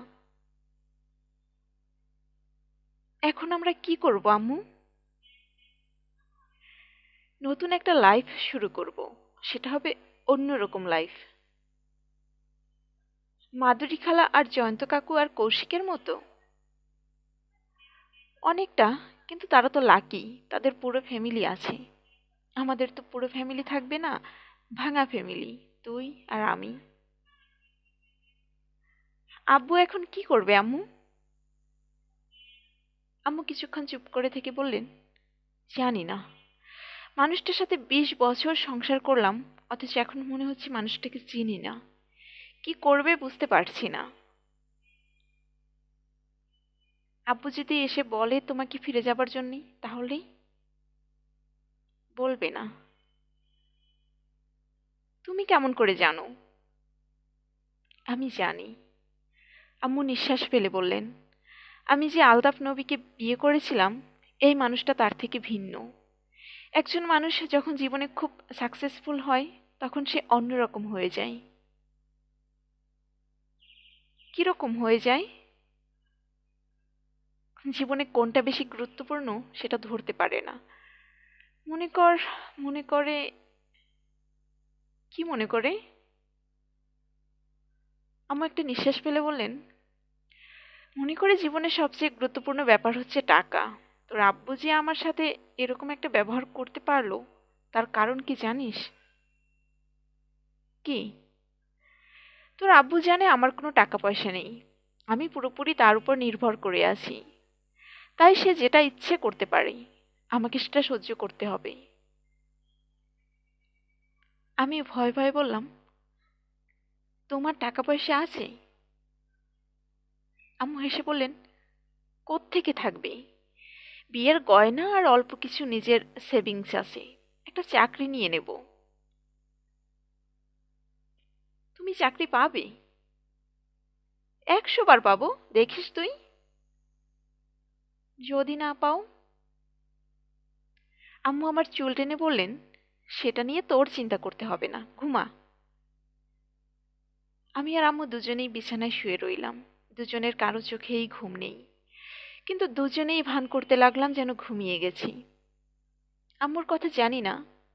এখন আমরা কি করব আম্মু? নতুন একটা লাইফ শুরু করব। সেটা হবে অন্যরকম লাইফ। মাধুরী খালা আর জয়ন্ত কাকু আর কৌশিকের মতো অনেকটা, কিন্তু তারা তো লাকি, তাদের পুরো ফ্যামিলি আছে। আমাদের তো পুরো ফ্যামিলি থাকবে না, ভাঙা ফ্যামিলি, তুই আর আমি। আব্বু এখন কি করবে আম্মু? আম্মু কিছুক্ষণ চুপ করে থেকে বললেন, জানি না। মানুষটার সাথে 20 বছর সংসার করলাম, অথচ এখন মনে হচ্ছে মানুষটাকে চিনি না। কি করবে বুঝতে পারছি না। আব্বু যদি এসে বলে তোমাকে ফিরে যাবার জন্যে, তাহলেই? বলবে না। তুমি কেমন করে জানো? আমি জানি। আম্মু নিঃশ্বাস ফেলে বললেন, আমি যে আলতাফ নবীকে বিয়ে করেছিলাম, এই মানুষটা তার থেকে ভিন্ন। একজন মানুষ যখন জীবনে খুব সাকসেসফুল হয়, তখন সে অন্যরকম হয়ে যায়। কিরকম হয়ে যায়? জীবনে কোনটা বেশি গুরুত্বপূর্ণ সেটা ধরতে পারে না। মনে কর, মনে করে। কি মনে করে? আম্মু একটা নিঃশ্বাস ফেলে বললেন, মনে করে জীবনের সবচেয়ে গুরুত্বপূর্ণ ব্যাপার হচ্ছে টাকা। তোর আব্বু যে আমার সাথে এরকম একটা ব্যবহার করতে পারলো, তার কারণ কি জানিস? কি? তোর আব্বু জানে আমার কোনো টাকা পয়সা নেই, আমি পুরোপুরি তার উপর নির্ভর করে আছি। তাই সে যেটা ইচ্ছে করতে পারে, আমাকে সেটা সহ্য করতে হবে। আমি ভয় ভয়ে বললাম, তোমার টাকা পয়সা আছে? আম্মু হেসে বললেন, কোত্থেকে থাকবে? বিয়ের গয়না আর অল্প কিছু নিজের সেভিংস আছে। একটা চাকরি নিয়ে নেব। তুমি চাকরি পাবে? 100 বার পাবো, দেখিস তুই। যদি না পাও? আম্মু আমার চুল টেনে বললেন, সেটা নিয়ে তোর চিন্তা করতে হবে না, ঘুমা। আমি আর আম্মু দুজনেই বিছানায় শুয়ে রইলাম। দুজনের কারো চোখেই ঘুম নেই, কিন্তু দুজনেই ভান করতে লাগলাম যেন ঘুমিয়ে গেছি। আম্মুর কথা জানি না,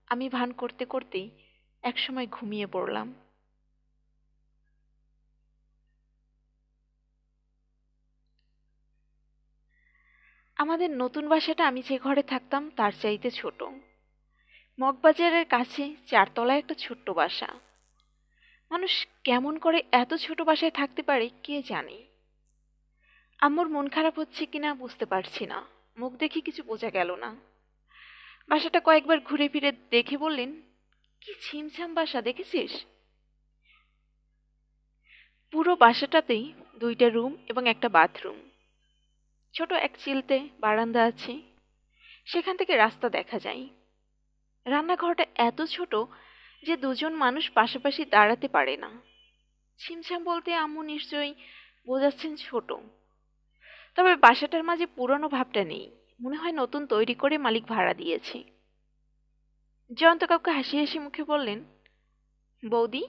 আমি ভান করতে করতেই একসময় ঘুমিয়ে পড়লাম। আমাদের নতুন বাসাটা আমি যে ঘরে থাকতাম তার চাইতে ছোট। মগবাজারের কাছে 4 তলায় একটা ছোট্ট বাসা। মানুষ কেমন করে এত ছোট বাসায় থাকতে পারে কে জানে। আম্মুর মন খারাপ হচ্ছে কিনা বুঝতে পারছি না, মুখ দেখে কিছু বোঝা গেল না। বাসাটা কয়েকবার ঘুরে ফিরে দেখে বললেন, কি ছিমছাম বাসা দেখেছিস? পুরো বাসাটাতেই 2টা রুম এবং একটা বাথরুম। ছোট এক চিলতে বারান্দা আছে, সেখান থেকে রাস্তা দেখা যায়। রান্নাঘরটা এত ছোট যে দুজন মানুষ পাশাপাশি দাঁড়াতে পারে না। ছিমছাম বলতে আম্মু নিশ্চয়ই বোঝাচ্ছেন ছোট। তবে বাসাটার মাঝে পুরনো ভাবটা নেই, মনে হয় নতুন তৈরি করে মালিক ভাড়া দিয়েছে। জয়ন্ত কাকু হাসি হাসি মুখে বললেন, বৌদি,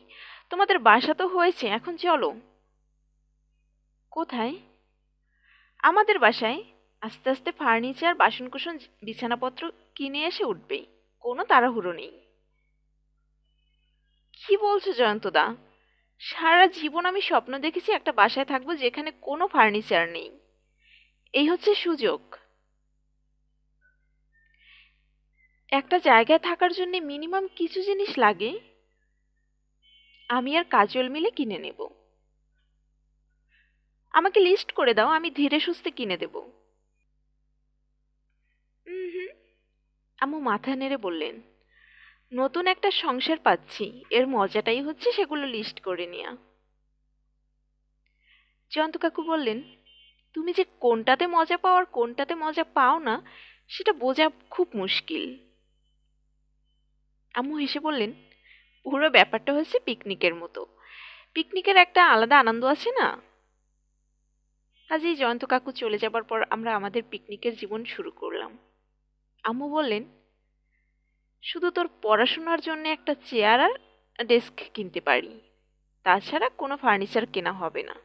তোমাদের বাসা তো হয়েছে, এখন চলো। কোথায়? আমাদের বাসায়। আস্তে আস্তে ফার্নিচার, বাসনকুসন, বিছানাপত্র কিনে এসে উঠবেই, কোনো তাড়াহুড়ো নেই। কি বলছো জয়ন্তদা? সারা জীবন আমি স্বপ্ন দেখেছি একটা বাসায় থাকবো যেখানে কোনো ফার্নিচার নেই। এই হচ্ছে সুযোগ। একটা জায়গায় থাকার জন্য মিনিমাম কিছু জিনিস লাগে, আমি আর কাজল মিলে কিনে নেব। আমাকে লিস্ট করে দাও, আমি ধীরে সুস্থে কিনে দেব। হুম। আম্মু মাথা নেড়ে বললেন, নতুন একটা সংসার পাচ্ছি, এর মজাটাই হচ্ছে সেগুলো লিস্ট করে নেওয়া। জয়ন্ত কাকু বললেন, তুমি যে কোনটাতে মজা পাও আর কোনটাতে মজা পাও না সেটা বোঝা খুব মুশকিল। আম্মু হেসে বললেন, পুরো ব্যাপারটা হচ্ছে পিকনিকের মতো। পিকনিকের একটা আলাদা আনন্দ আছে না? কাজেই জয়ন্ত কাকু চলে যাবার পর আমরা আমাদের পিকনিকের জীবন শুরু করলাম। আম্মু বললেন, শুধু তোর পড়াশোনার জন্য একটা চেয়ার আর ডেস্ক কিনতে পারি, তাছাড়া কোনো ফার্নিচার কেনা হবে না।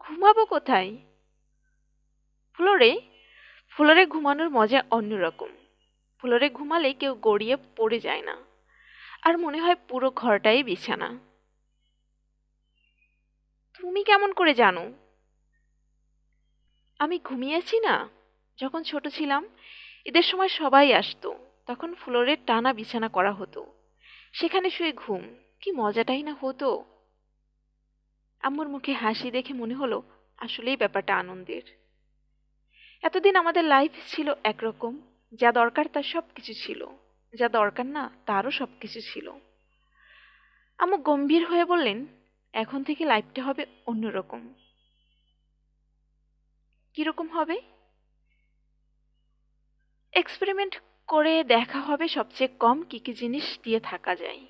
ঘুমাবো কোথায়? ফ্লোরে। ফ্লোরে ঘুমানোর মজা অন্যরকম। ফ্লোরে ঘুমালে কেউ গড়িয়ে পড়ে যায় না, আর মনে হয় পুরো ঘরটাই বিছানা। তুমি কেমন করে জানো? আমি ঘুমিয়েছি না। যখন ছোট ছিলাম, ঈদের সময় সবাই আসতো, তখন ফ্লোরে টানা বিছানা করা হতো, সেখানে শুয়ে ঘুম, কি মজাটাই না হতো। আম্মুর মুখে হাসি দেখে মনে হলো আসলেই ব্যাপারটা আনন্দের। এতদিন আমাদের লাইফ ছিল একরকম, যা দরকার তার সব কিছু ছিল, যা দরকার না তারও সব কিছু ছিল। আম্মু গম্ভীর হয়ে বললেন, এখন থেকে লাইফটা হবে অন্যরকম। কিরকম হবে? এক্সপেরিমেন্ট করে দেখা হবে সবচেয়ে কম কি কি জিনিস দিয়ে থাকা যায়।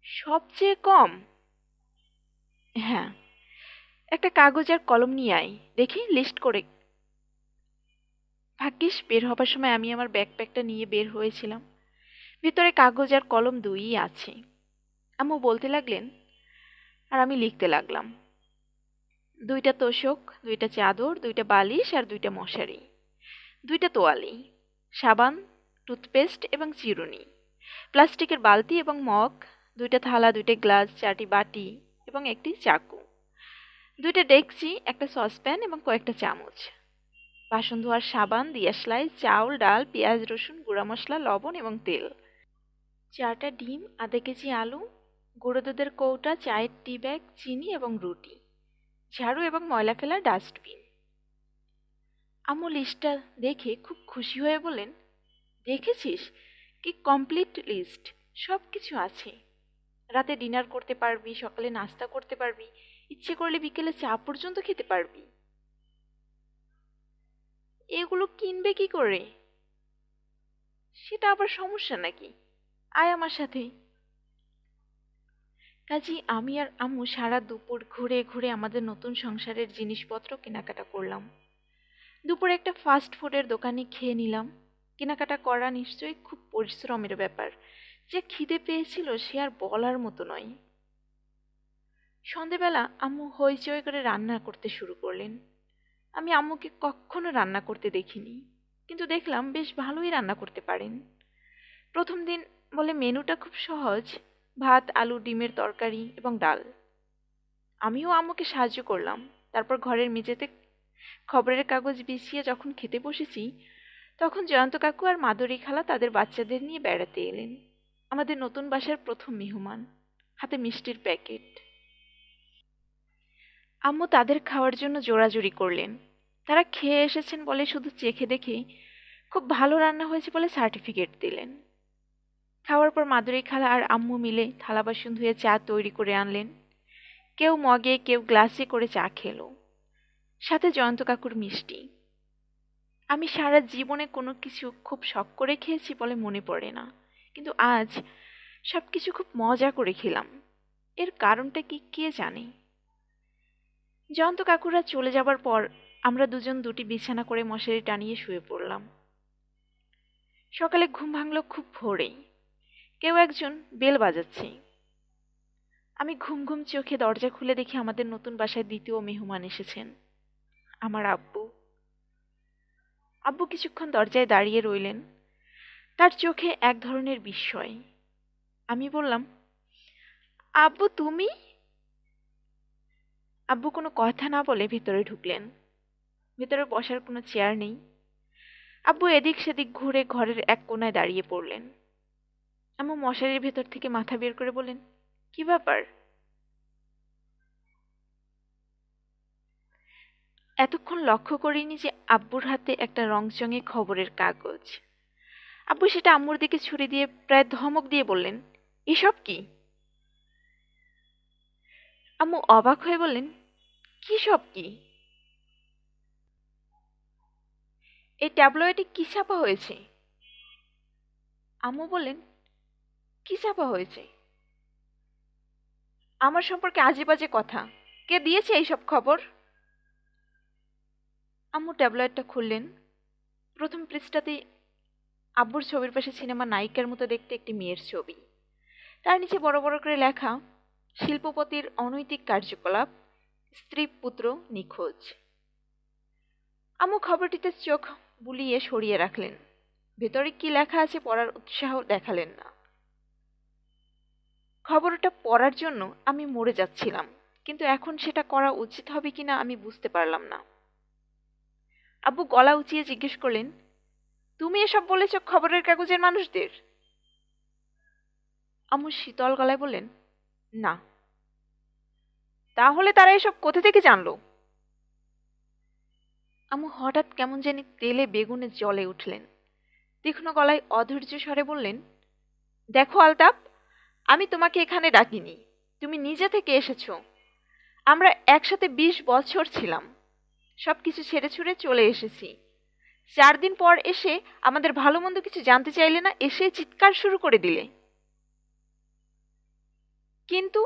সবচেয়ে কম? হ্যাঁ। একটা কাগজ আর কলম নিয়ে আয়, দেখি লিস্ট করে। ভাগ্যিস বের হবার সময় আমি আমার ব্যাকপ্যাকটা নিয়ে বের হয়েছিলাম, ভিতরে কাগজ আর কলম দুইই আছে। আম্মু বলতে লাগলেন, আর আমি লিখতে লাগলাম। 2টা তোশক, 2টা চাদর, 2টা বালিশ আর 2টা মশারি, 2টা তোয়ালি, সাবান, টুথপেস্ট এবং চিরুনি, প্লাস্টিকের বালতি এবং মগ, 2টা থালা, 2টা গ্লাস, 4টি বাটি এবং একটি চাকু, 2টা ডেকচি, একটা সসপ্যান এবং কয়েকটা চামচ, বাসন ধোয়ার সাবান, দিয়াশলাই, চাউল, ডাল, পেঁয়াজ, রসুন, গুঁড়া মশলা, লবণ এবং তেল, 4টা ডিম, আধা কেজি আলু, গুঁড়ো দুধের কৌটা, চায়ের টি ব্যাগ, চিনি এবং রুটি, ঝাড়ু এবং ময়লা ফেলার ডাস্টবিন। আম্মু লিস্টটা দেখে খুব খুশি হয়ে বলেন, দেখেছিস কি কমপ্লিট লিস্ট, সব কিছু আছে। রাতে ডিনার করতে পারবি, সকালে নাস্তা করতে পারবি, ইচ্ছে করলে বিকেলে চা পর্যন্ত খেতে পারবি। এগুলো কিনবে কি করে? সেটা আবার সমস্যা নাকি? আয় আমার সাথে। কাজী আমি আর আম্মু সারা দুপুর ঘুরে ঘুরে আমাদের নতুন সংসারের জিনিসপত্র কেনাকাটা করলাম। দুপুরে একটা ফাস্ট ফুডের দোকানে খেয়ে নিলাম। কেনাকাটা করা নিশ্চয়ই খুব পরিশ্রমের ব্যাপার, যে খিদে পেয়েছিল সে আর বলার মতো নয়। সন্ধেবেলা আম্মু হইচই করে রান্না করতে শুরু করলেন। আমি আম্মুকে কখনো রান্না করতে দেখিনি, কিন্তু দেখলাম বেশ ভালোই রান্না করতে পারেন। প্রথম দিন বলে মেনুটা খুব সহজ, ভাত, আলু, ডিমের তরকারি এবং ডাল। আমিও আম্মুকে সাহায্য করলাম। তারপর ঘরের মেঝেতে খবরের কাগজ বিছিয়ে যখন খেতে বসেছি, তখন জয়ন্ত কাকু আর মাধুরী খালা তাদের বাচ্চাদের নিয়ে বেড়াতে এলেন। আমাদের নতুন বাসার প্রথম মেহমান, হাতে মিষ্টির প্যাকেট। আম্মু তাদের খাওয়ার জন্য জোরাজুরি করলেন। তারা খেয়ে এসেছেন বলে শুধু চেখে দেখে খুব ভালো রান্না হয়েছে বলে সার্টিফিকেট দিলেন। খাওয়ার পর মাধুরী খালা আর আম্মু মিলে থালা বাসন ধুয়ে চা তৈরি করে আনলেন। কেউ মগে, কেউ গ্লাসে করে চা খেলো, সাথে জয়ন্ত কাকুর মিষ্টি। আমি সারা জীবনে কোনো কিছু খুব শখ করে খেয়েছি বলে মনে পড়ে না, কিন্তু আজ সবকিছু খুব মজা করে খেলাম। এর কারণটা কি কে জানে। জয়ন্ত কাকুরা চলে যাবার পর আমরা দুজন দুটি বিছানা করে মশারি টানিয়ে শুয়ে পড়লাম। সকালে ঘুম ভাঙল খুব ভোরেই। কেউ একজন বেল বাজাচ্ছে। আমি ঘুম ঘুম চোখে দরজা খুলে দেখি আমাদের নতুন বাসায় দ্বিতীয় মেহমান এসেছেন, আমার আব্বু। আব্বু কিছুক্ষণ দরজায় দাঁড়িয়ে রইলেন, তার চোখে এক ধরনের বিস্ময়। আমি বললাম, আব্বু তুমি? আব্বু কোনো কথা না বলে ভেতরে ঢুকলেন। ভেতরে বসার কোনো চেয়ার নেই। আব্বু এদিক সেদিক ঘুরে ঘরের এক কোণায় দাঁড়িয়ে পড়লেন। আম্মু মশারির ভেতর থেকে মাথা বের করে বললেন, কি ব্যাপার? এতক্ষণ লক্ষ্য করিনি যে আব্বুর হাতে একটা রংচঙে খবরের কাগজ। আব্বু সেটা আম্মুর দিকে ছুরি দিয়ে প্রায় ধমক দিয়ে বললেন, এসব কি? আম্মু অবাক হয়ে বললেন, কি সব কি? এই ট্যাবলয়েডে কি ছাপা হয়েছে? আম্মু বললেন, কি ছাপা হয়েছে? আমার সম্পর্কে আজে বাজে কথা। কে দিয়েছে এইসব খবর? আম্মু ট্যাবলয়েডটা খুললেন। প্রথম পৃষ্ঠাতে আব্বুর ছবির পাশে সিনেমা নায়িকার মতো দেখতে একটি মেয়ের ছবি। তার নিচে বড় বড় করে লেখা, শিল্পপতির অনৈতিক কার্যকলাপ, স্ত্রী পুত্র নিখোঁজ। আম্মু খবরটিতে চোখ বুলিয়ে সরিয়ে রাখলেন। ভেতরে কি লেখা আছে পড়ার উৎসাহ দেখালেন না। খবরটা পড়ার জন্য আমি মরে যাচ্ছিলাম, কিন্তু এখন সেটা করা উচিত হবে কিনা আমি বুঝতে পারলাম না। আব্বু গলা উঁচিয়ে জিজ্ঞেস করলেন, তুমি এসব বলেছ খবরের কাগজের মানুষদের? আম্মু শীতল গলায় বললেন, না। তাহলে তারা এসব কোথা থেকে জানলো? আম্মু হঠাৎ কেমন জানি তেলে বেগুনে জ্বলে উঠলেন। তীক্ষ্ণ গলায় অধৈর্য স্বরে বললেন, দেখো আলতাপ, আমি তোমাকে এখানে ডাকিনি, তুমি নিজে থেকে এসেছ। আমরা একসাথে 20 বছর ছিলাম, সবকিছু ছেড়ে ছুড়ে চলে এসেছি। 4 দিন পর এসে আমাদের ভালো মন্দ কিছু জানতে চাইলে না, এসে চিৎকার শুরু করে দিলে। কিন্তু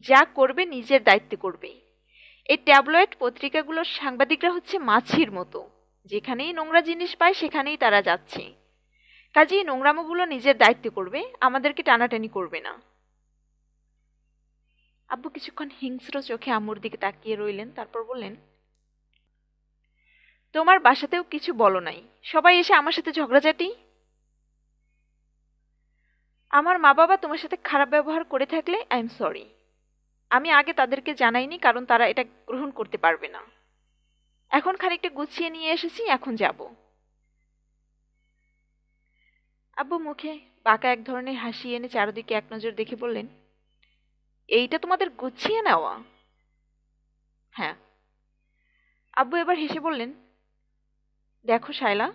যা করবে নিজের দায়িত্বে করবে। এই ট্যাবলয়েড পত্রিকাগুলোর সাংবাদিকরা হচ্ছে মাছির মতো, যেখানেই নোংরা জিনিস পায় সেখানেই তারা যাচ্ছে। কাজেই নোংরামোগুলো নিজের দায়িত্বে করবে, আমাদেরকে টানাটানি করবে না। আব্বু কিছুক্ষণ হিংস্র চোখে আম্মুর দিকে তাকিয়ে রইলেন, তারপর বললেন, তোমার বাসাতেও কিছু বলো নাই, সবাই এসে আমার সাথে ঝগড়াঝাটি। আমার মা বাবা তোমার সাথে খারাপ ব্যবহার করে থাকলে আই এম সরি। আমি আগে তাদেরকে জানাইনি, কারণ তারা এটা গ্রহণ করতে পারবে না। এখন খানিকটা গুছিয়ে নিয়ে এসেছি, এখন যাব। আব্বু মুখে বাঁকা এক ধরনের হাসি এনে চারদিকে এক নজর দেখে বললেন, এইটা তোমাদের গুছিয়ে নেওয়া? হ্যাঁ। আব্বু এবার হেসে বললেন, দেখো শায়লা,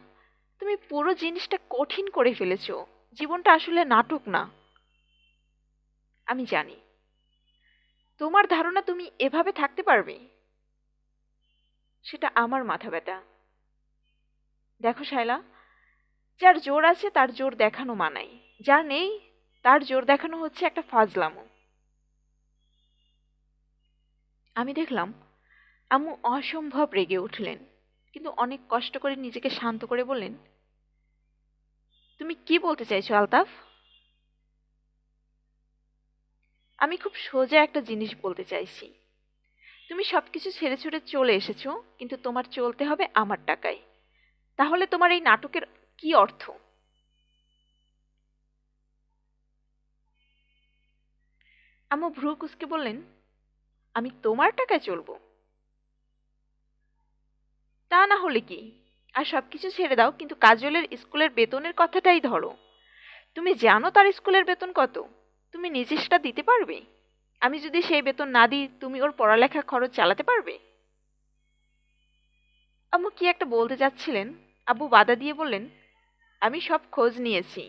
তুমি পুরো জিনিসটা কঠিন করে ফেলেছ। জীবনটা আসলে নাটক না। আমি জানি। তোমার ধারণা তুমি এভাবে থাকতে পারবে? সেটা আমার মাথা ব্যথা। দেখো শায়লা, যার জোর আছে তার জোর দেখানো মানায়, যার নেই তার জোর দেখানো হচ্ছে একটা ফাজলামো। আমি দেখলাম আম্মু অসম্ভব রেগে উঠলেন, কিন্তু অনেক কষ্ট করে নিজেকে শান্ত করে বললেন, তুমি কি বলতে চাইছো আলতাফ? আমি খুব সোজা একটা জিনিস বলতে চাইছি। তুমি সবকিছু ছেড়ে ছুড়ে চলে এসেছো, কিন্তু তোমার চলতে হবে আমার টাকায়। তাহলে তোমার এই নাটকের কি অর্থ? আম্মু ভ্রু কুঁচকে বললেন, আমি তোমার টাকায় চলবো? তা না হলে কি? আর সবকিছু ছেড়ে দাও, কিন্তু কাজলের স্কুলের বেতনের কথাটাই ধরো। তুমি জানো তার স্কুলের বেতন কত? তুমি নিজে সেটা দিতে পারবে? আমি যদি সেই বেতন না দিই, তুমি ওর পড়ালেখা খরচ চালাতে পারবে? আম্মু কি একটা বলতে যাচ্ছিলেন। আব্বু বাধা দিয়ে বললেন, আমি সব খোঁজ নিয়েছি।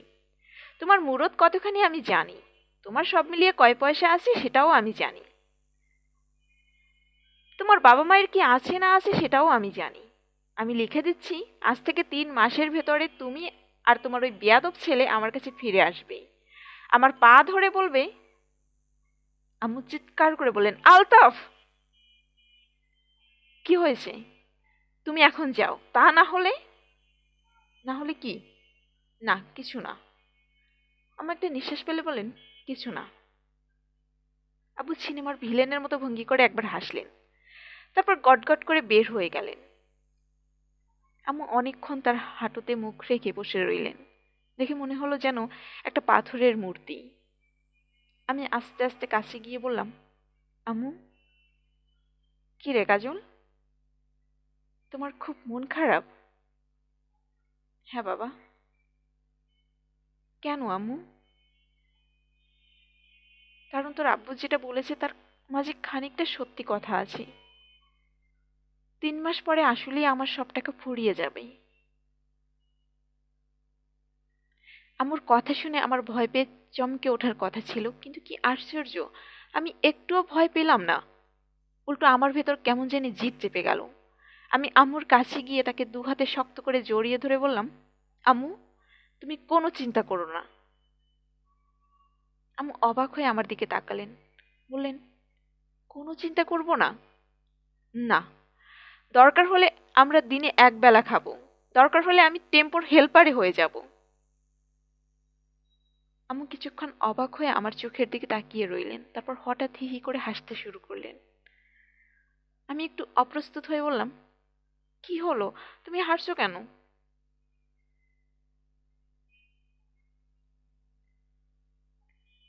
তোমার মুরত কতখানি আমি জানি। তোমার সব মিলিয়ে কয় পয়সা আছে সেটাও আমি জানি। তোমার বাবা মায়ের কি আছে না আছে সেটাও আমি জানি। আমি লিখে দিচ্ছি, আজ থেকে 3 মাসের ভেতরে তুমি আর তোমার ওই বেয়াদব ছেলে আমার কাছে ফিরে আসবে। আমার পা ধরে বলবে। আম্মু চিৎকার করে বললেন, আলতাফ! কি হয়েছে? তুমি এখন যাও, তা না হলে। না হলে কি? না, কিছু না। আমার একটা নিঃশ্বাস ফেলে বলেন, কিছু না। আবু সিনেমার ভিলেনের মতো ভঙ্গি করে একবার হাসলেন, তারপর গটগট করে বের হয়ে গেলেন। আম্মু অনেকক্ষণ তার হাঁটুতে মুখ রেখে বসে রইলেন। দেখে মনে হলো যেন একটা পাথরের মূর্তি। আমি আস্তে আস্তে কাছে গিয়ে বললাম, আম্মু। কি রে কাজল, তোমার খুব মন খারাপ? হ্যাঁ বাবা। কেন আম্মু? কারণ তোর আব্বু যেটা বলেছে তার মাঝে খানিকটা সত্যি কথা আছে। 3 মাস পরে আসলেই আমার সব টাকা ফুরিয়ে যাবে। আম্মুর কথা শুনে আমার ভয় পেয়ে চমকে ওঠার কথা ছিল, কিন্তু কি আশ্চর্য, আমি একটুও ভয় পেলাম না। উল্টো আমার ভেতর কেমন জানি জিদ চেপে গেল। আমি আম্মুর কাছে গিয়ে তাকে 2 হাতে শক্ত করে জড়িয়ে ধরে বললাম, আম্মু, তুমি কোনো চিন্তা করো না। আম্মু অবাক হয়ে আমার দিকে তাকালেন, বললেন, কোনো চিন্তা করব না? না, দরকার হলে আমরা দিনে একবেলা খাবো, দরকার হলে আমি টেম্পোর হেল্পারে হয়ে যাব। আম্মু কিছুক্ষণ অবাক হয়ে আমার চোখের দিকে তাকিয়ে রইলেন, তারপর হঠাৎ হি হি করে হাসতে শুরু করলেন। আমি একটু অপ্রস্তুত হয়ে বললাম, কি হলো, তুমি হাসছো কেন?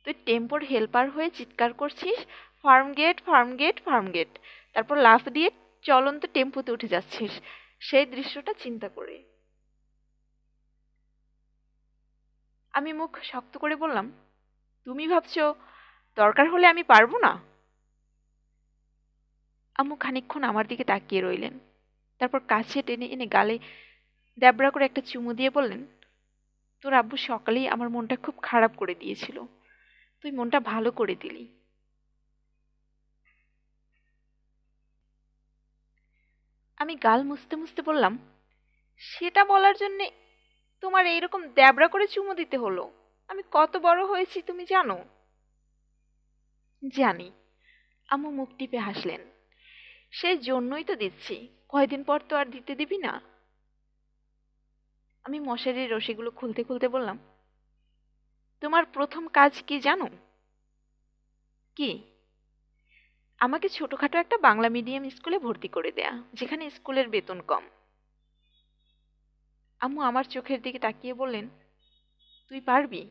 তুই টেম্পোর হেল্পার হয়ে চিৎকার করছিস, Farmgate, Farmgate, Farmgate, তারপর লাফ দিয়ে চলন্ত টেম্পোতে উঠে যাচ্ছিস, সেই দৃশ্যটা চিন্তা করে। আমি মুখ শক্ত করে বললাম, তুমি ভাবছো দরকার হলে আমি পারবো না? আম্মু খানিকক্ষণ আমার দিকে তাকিয়ে রইলেন, তারপর কাছে টেনে এনে গালে দ্যাবড়া করে একটা চুমু দিয়ে বললেন, তোর আব্বু সকালেই আমার মনটা খুব খারাপ করে দিয়েছিল, তুই মনটা ভালো করে দিলি। আমি গাল মুছতে মুছতে বললাম, সেটা বলার জন্যে তোমার এইরকম দ্যাবড়া করে চুমু দিতে হলো? আমি কত বড় হয়েছি তুমি জানো? জানি। আম্মু মুখ টিপে হাসলেন, সেই জন্যই তো দিচ্ছি, কয়দিন পর তো আর দিতে দিবি না। আমি মশারির রশিগুলো খুলতে খুলতে বললাম, তোমার প্রথম কাজ কি জানো? কি? আমাকে ছোটখাটো একটা বাংলা মিডিয়াম স্কুলে ভর্তি করে দেয়া, যেখানে স্কুলের বেতন কম। আম্মু আমার চোখের দিকে তাকিয়ে বললেন, তুই পারবি?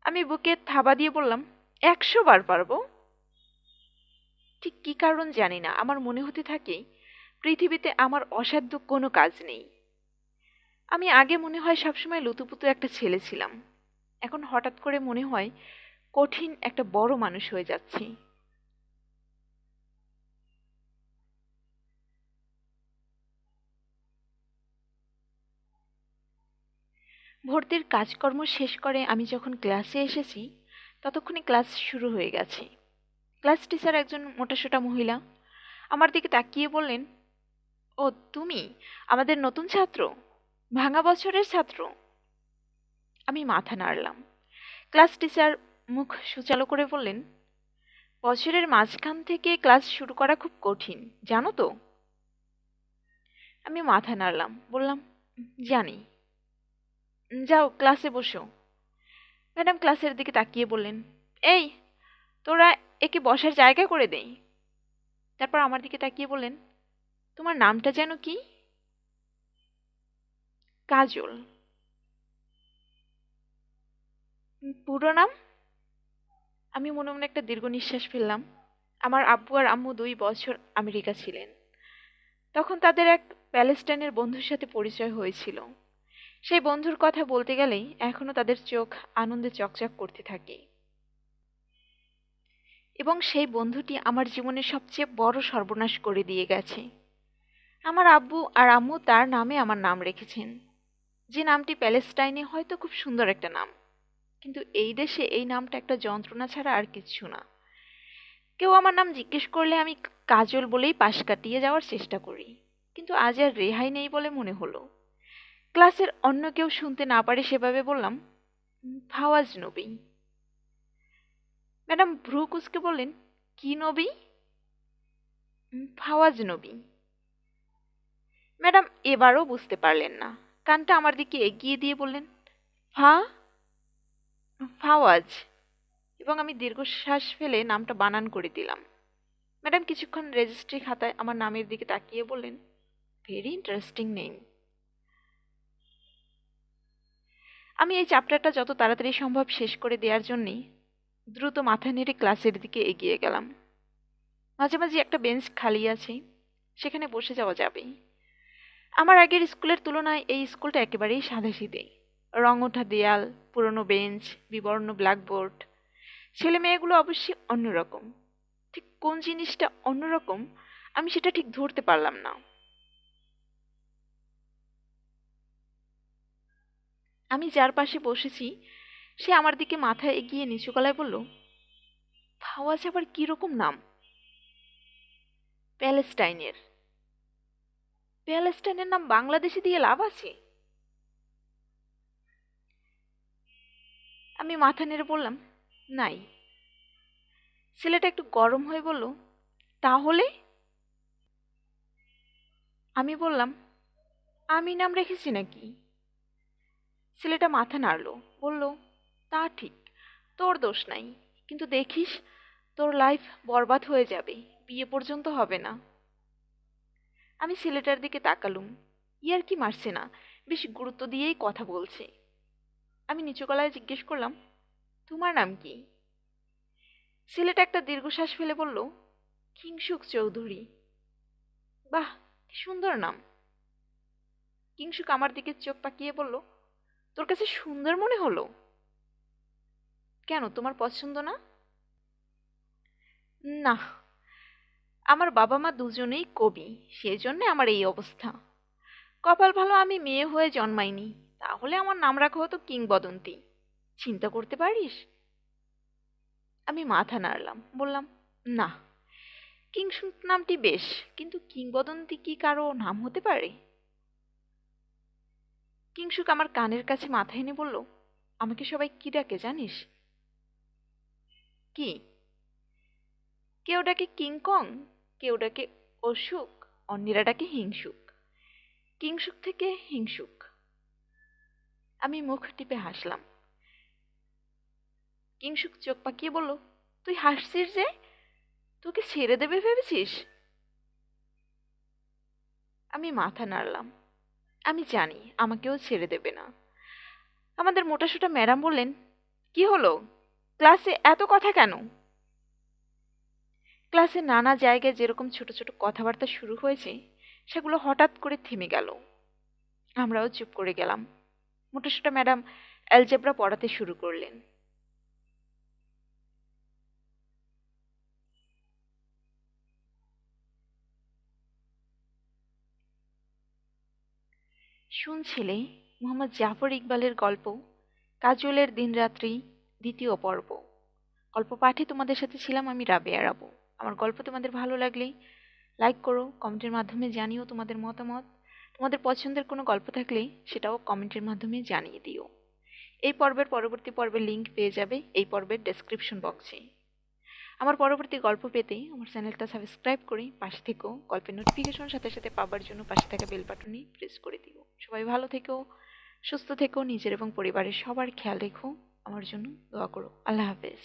আমি বুকে থাবা দিয়ে বললাম, 100 বার পারবো। ঠিক কি কারণ জানি না, আমার মনে হতে থাকে পৃথিবীতে আমার অসাধ্য কোনো কাজ নেই। আমি আগে মনে হয় সবসময় লুতুপুতু একটা ছেলে ছিলাম, এখন হঠাৎ করে মনে হয় কঠিন একটা বড় মানুষ হয়ে যাচ্ছি। ভর্তির কাজকর্ম শেষ করে আমি যখন ক্লাসে এসেছি, ততক্ষণে ক্লাস শুরু হয়ে গেছে। ক্লাস টিচার একজন মোটাসোটা মহিলা আমার দিকে তাকিয়ে বললেন, ও তুমি আমাদের নতুন ছাত্র, ভাঙা বছরের ছাত্র? আমি মাথা নাড়লাম। ক্লাস টিচার মুখ সুচালো করে বললেন, বছরের মাঝখান থেকে ক্লাস শুরু করা খুব কঠিন, জানো তো? আমি মাথা নাড়লাম, বললাম, জানি। যাও ক্লাসে বসো। ম্যাডাম ক্লাসের দিকে তাকিয়ে বললেন, এই, তোরা একে বসার জায়গা করে দেই। তারপর আমার দিকে তাকিয়ে বললেন, তোমার নামটা যেন কি? কাজল। পুরো নাম? আমি মনে মনে একটা দীর্ঘ নিঃশ্বাস ফেললাম। আমার আব্বু আর আম্মু 2 বছর আমেরিকা ছিলেন, তখন তাদের এক প্যালেস্টাইনের বন্ধুর সাথে পরিচয় হয়েছিল। সেই বন্ধুর কথা বলতে গেলেই এখনো তাদের চোখ আনন্দে চকচক করতে থাকে। এবং সেই বন্ধুটি আমার জীবনের সবচেয়ে বড় সর্বনাশ করে দিয়ে গেছে। আমার আব্বু আর আম্মু তার নামে আমার নাম রেখেছেন, যে নামটি প্যালেস্টাইনে হয়তো খুব সুন্দর একটা নাম, কিন্তু এই দেশে এই নামটা একটা যন্ত্রণা ছাড়া আর কিচ্ছু না। কেউ আমার নাম জিজ্ঞেস করলে আমি কাজল বলেই পাশ কাটিয়ে যাওয়ার চেষ্টা করি, কিন্তু আজ আর রেহাই নেই বলে মনে হলো। ক্লাসের অন্য কেউ শুনতে না পারে সেভাবে বললাম, ফাওয়াজ নবী। ম্যাডাম ভ্রু কুঁচকে বললেন, কি নবী? ফাওয়াজ নবী। ম্যাডাম এবারও বুঝতে পারলেন না, কানটা আমার দিকে এগিয়ে দিয়ে বললেন, ফা ফাওয়াজ। এবং আমি দীর্ঘশ্বাস ফেলে নামটা বানান করে দিলাম। ম্যাডাম কিছুক্ষণ রেজিস্ট্রি খাতায় আমার নামের দিকে তাকিয়ে বললেন, ভেরি ইন্টারেস্টিং নেম। আমি এই চ্যাপ্টারটা যত তাড়াতাড়ি সম্ভব শেষ করে দেওয়ার জন্যেই দ্রুত মাথা নেড়ে ক্লাসের দিকে এগিয়ে গেলাম। মাঝে মাঝে একটা বেঞ্চ খালি আছে, সেখানে বসে যাওয়া যাবে। আমার আগের স্কুলের তুলনায় এই স্কুলটা একেবারেই সাদাসিধে। রং ওঠা দেয়াল, পুরনো বেঞ্চ, বিবর্ণ ব্ল্যাকবোর্ড। ছেলে মেয়েগুলো অবশ্যই অন্যরকম। ঠিক কোন জিনিসটা অন্যরকম আমি সেটা ঠিক ধরতে পারলাম না। আমি যার পাশে বসেছি সে আমার দিকে মাথা এগিয়ে নিচু গলায় বলল, ফাওয়াজ আবার কিরকম নাম? প্যালেস্টাইনের। প্যালেস্টাইনের নাম বাংলাদেশে দিয়ে লাভ আছে? আমি মাথা নেড়ে বললাম, নাই। ছেলেটা একটু গরম হয়ে বলল, তাহলে? আমি বললাম, আমি নাম রেখেছি নাকি? ছেলেটা মাথা নাড়ল, বলল, তা ঠিক, তোর দোষ নাই, কিন্তু দেখিস তোর লাইফ বরবাদ হয়ে যাবে, বিয়ে পর্যন্ত হবে না। আমি ছেলেটার দিকে তাকালুম। ইয়ার কি মারছে না, বেশ গুরুত্ব দিয়েই কথা বলছে। আমি নিচু গলায় জিজ্ঞেস করলাম, তোমার নাম কি? ছেলেটা একটা দীর্ঘশ্বাস ফেলে বলল, কিংসুক চৌধুরী। বাহ, কি সুন্দর নাম। কিংসুক আমার দিকে চোখ পাকিয়ে বলল, তোর কাছে সুন্দর মনে হলো? কেন, তোমার পছন্দ না? না, আমার বাবা মা দুজনেই কবি, সেজন্য আমার এই অবস্থা। কপাল ভালো আমি মেয়ে হয়ে জন্মাইনি, তাহলে আমার নাম রাখা হতো কিংবদন্তি। চিন্তা করতে পারিস? আমি মাথা নাড়লাম, বললাম, না, কিংসুক নামটি বেশ, কিন্তু কিংবদন্তি কি কারো নাম হতে পারে? কিংসুক আমার কানের কাছে মাথা এনে বলল, আমাকে সবাই কি ডাকে জানিস? কি? কেউ ডাকে কিংকং, কেউ ডাকে অসুখ, অন্যেরা ডাকে হিংসুক। কিংসুক থেকে হিংসুক। আমি মুখ টিপে হাসলাম। কিংসুক চোখ পাকিয়ে বলল, তুই হাসছিস যে? তোকে ছেড়ে দেবে ভেবেছিস? আমি মাথা নাড়লাম। আমি জানি আমাকেও ছেড়ে দেবে না। আমাদের মোটাসোটা ম্যাডাম বললেন, কি হলো, ক্লাসে এত কথা কেন? ক্লাসে নানা জায়গায় যেরকম ছোট ছোট কথাবার্তা শুরু হয়েছে সেগুলো হঠাৎ করে থেমে গেল। আমরাও চুপ করে গেলাম। মোটাসোটা ম্যাডাম অ্যালজেব্রা পড়াতে শুরু করলেন। শুনছিলে মোহাম্মদ জাফর ইকবালের গল্প কাজলের দিনরাত্রি, দ্বিতীয় পর্ব। গল্প পাঠে তোমাদের সাথে ছিলাম আমি, রাবেয়া রাবু। আমার গল্প তোমাদের ভালো লাগলে লাইক করো, কমেন্টের মাধ্যমে জানিও তোমাদের মতামত। তোমাদের পছন্দের কোনো গল্প থাকলে সেটাও কমেন্টের মাধ্যমে জানিয়ে দিও। এই পর্বের পরবর্তী পর্বের লিঙ্ক পেয়ে যাবে এই পর্বের ডেসক্রিপশন বক্সে। আমার পরবর্তী গল্প পেতে আমার চ্যানেলটা সাবস্ক্রাইব করে পাশে থেকো। গল্পের নোটিফিকেশন সাথে সাথে পাবার জন্য পাশে থাকা বেল বাটনে প্রেস করে দিও। সবাই ভালো থেকো, সুস্থ থেকো, নিজের এবং পরিবারের সবার খেয়াল রেখো। আমার জন্য দোয়া করো। আল্লাহ হাফেজ।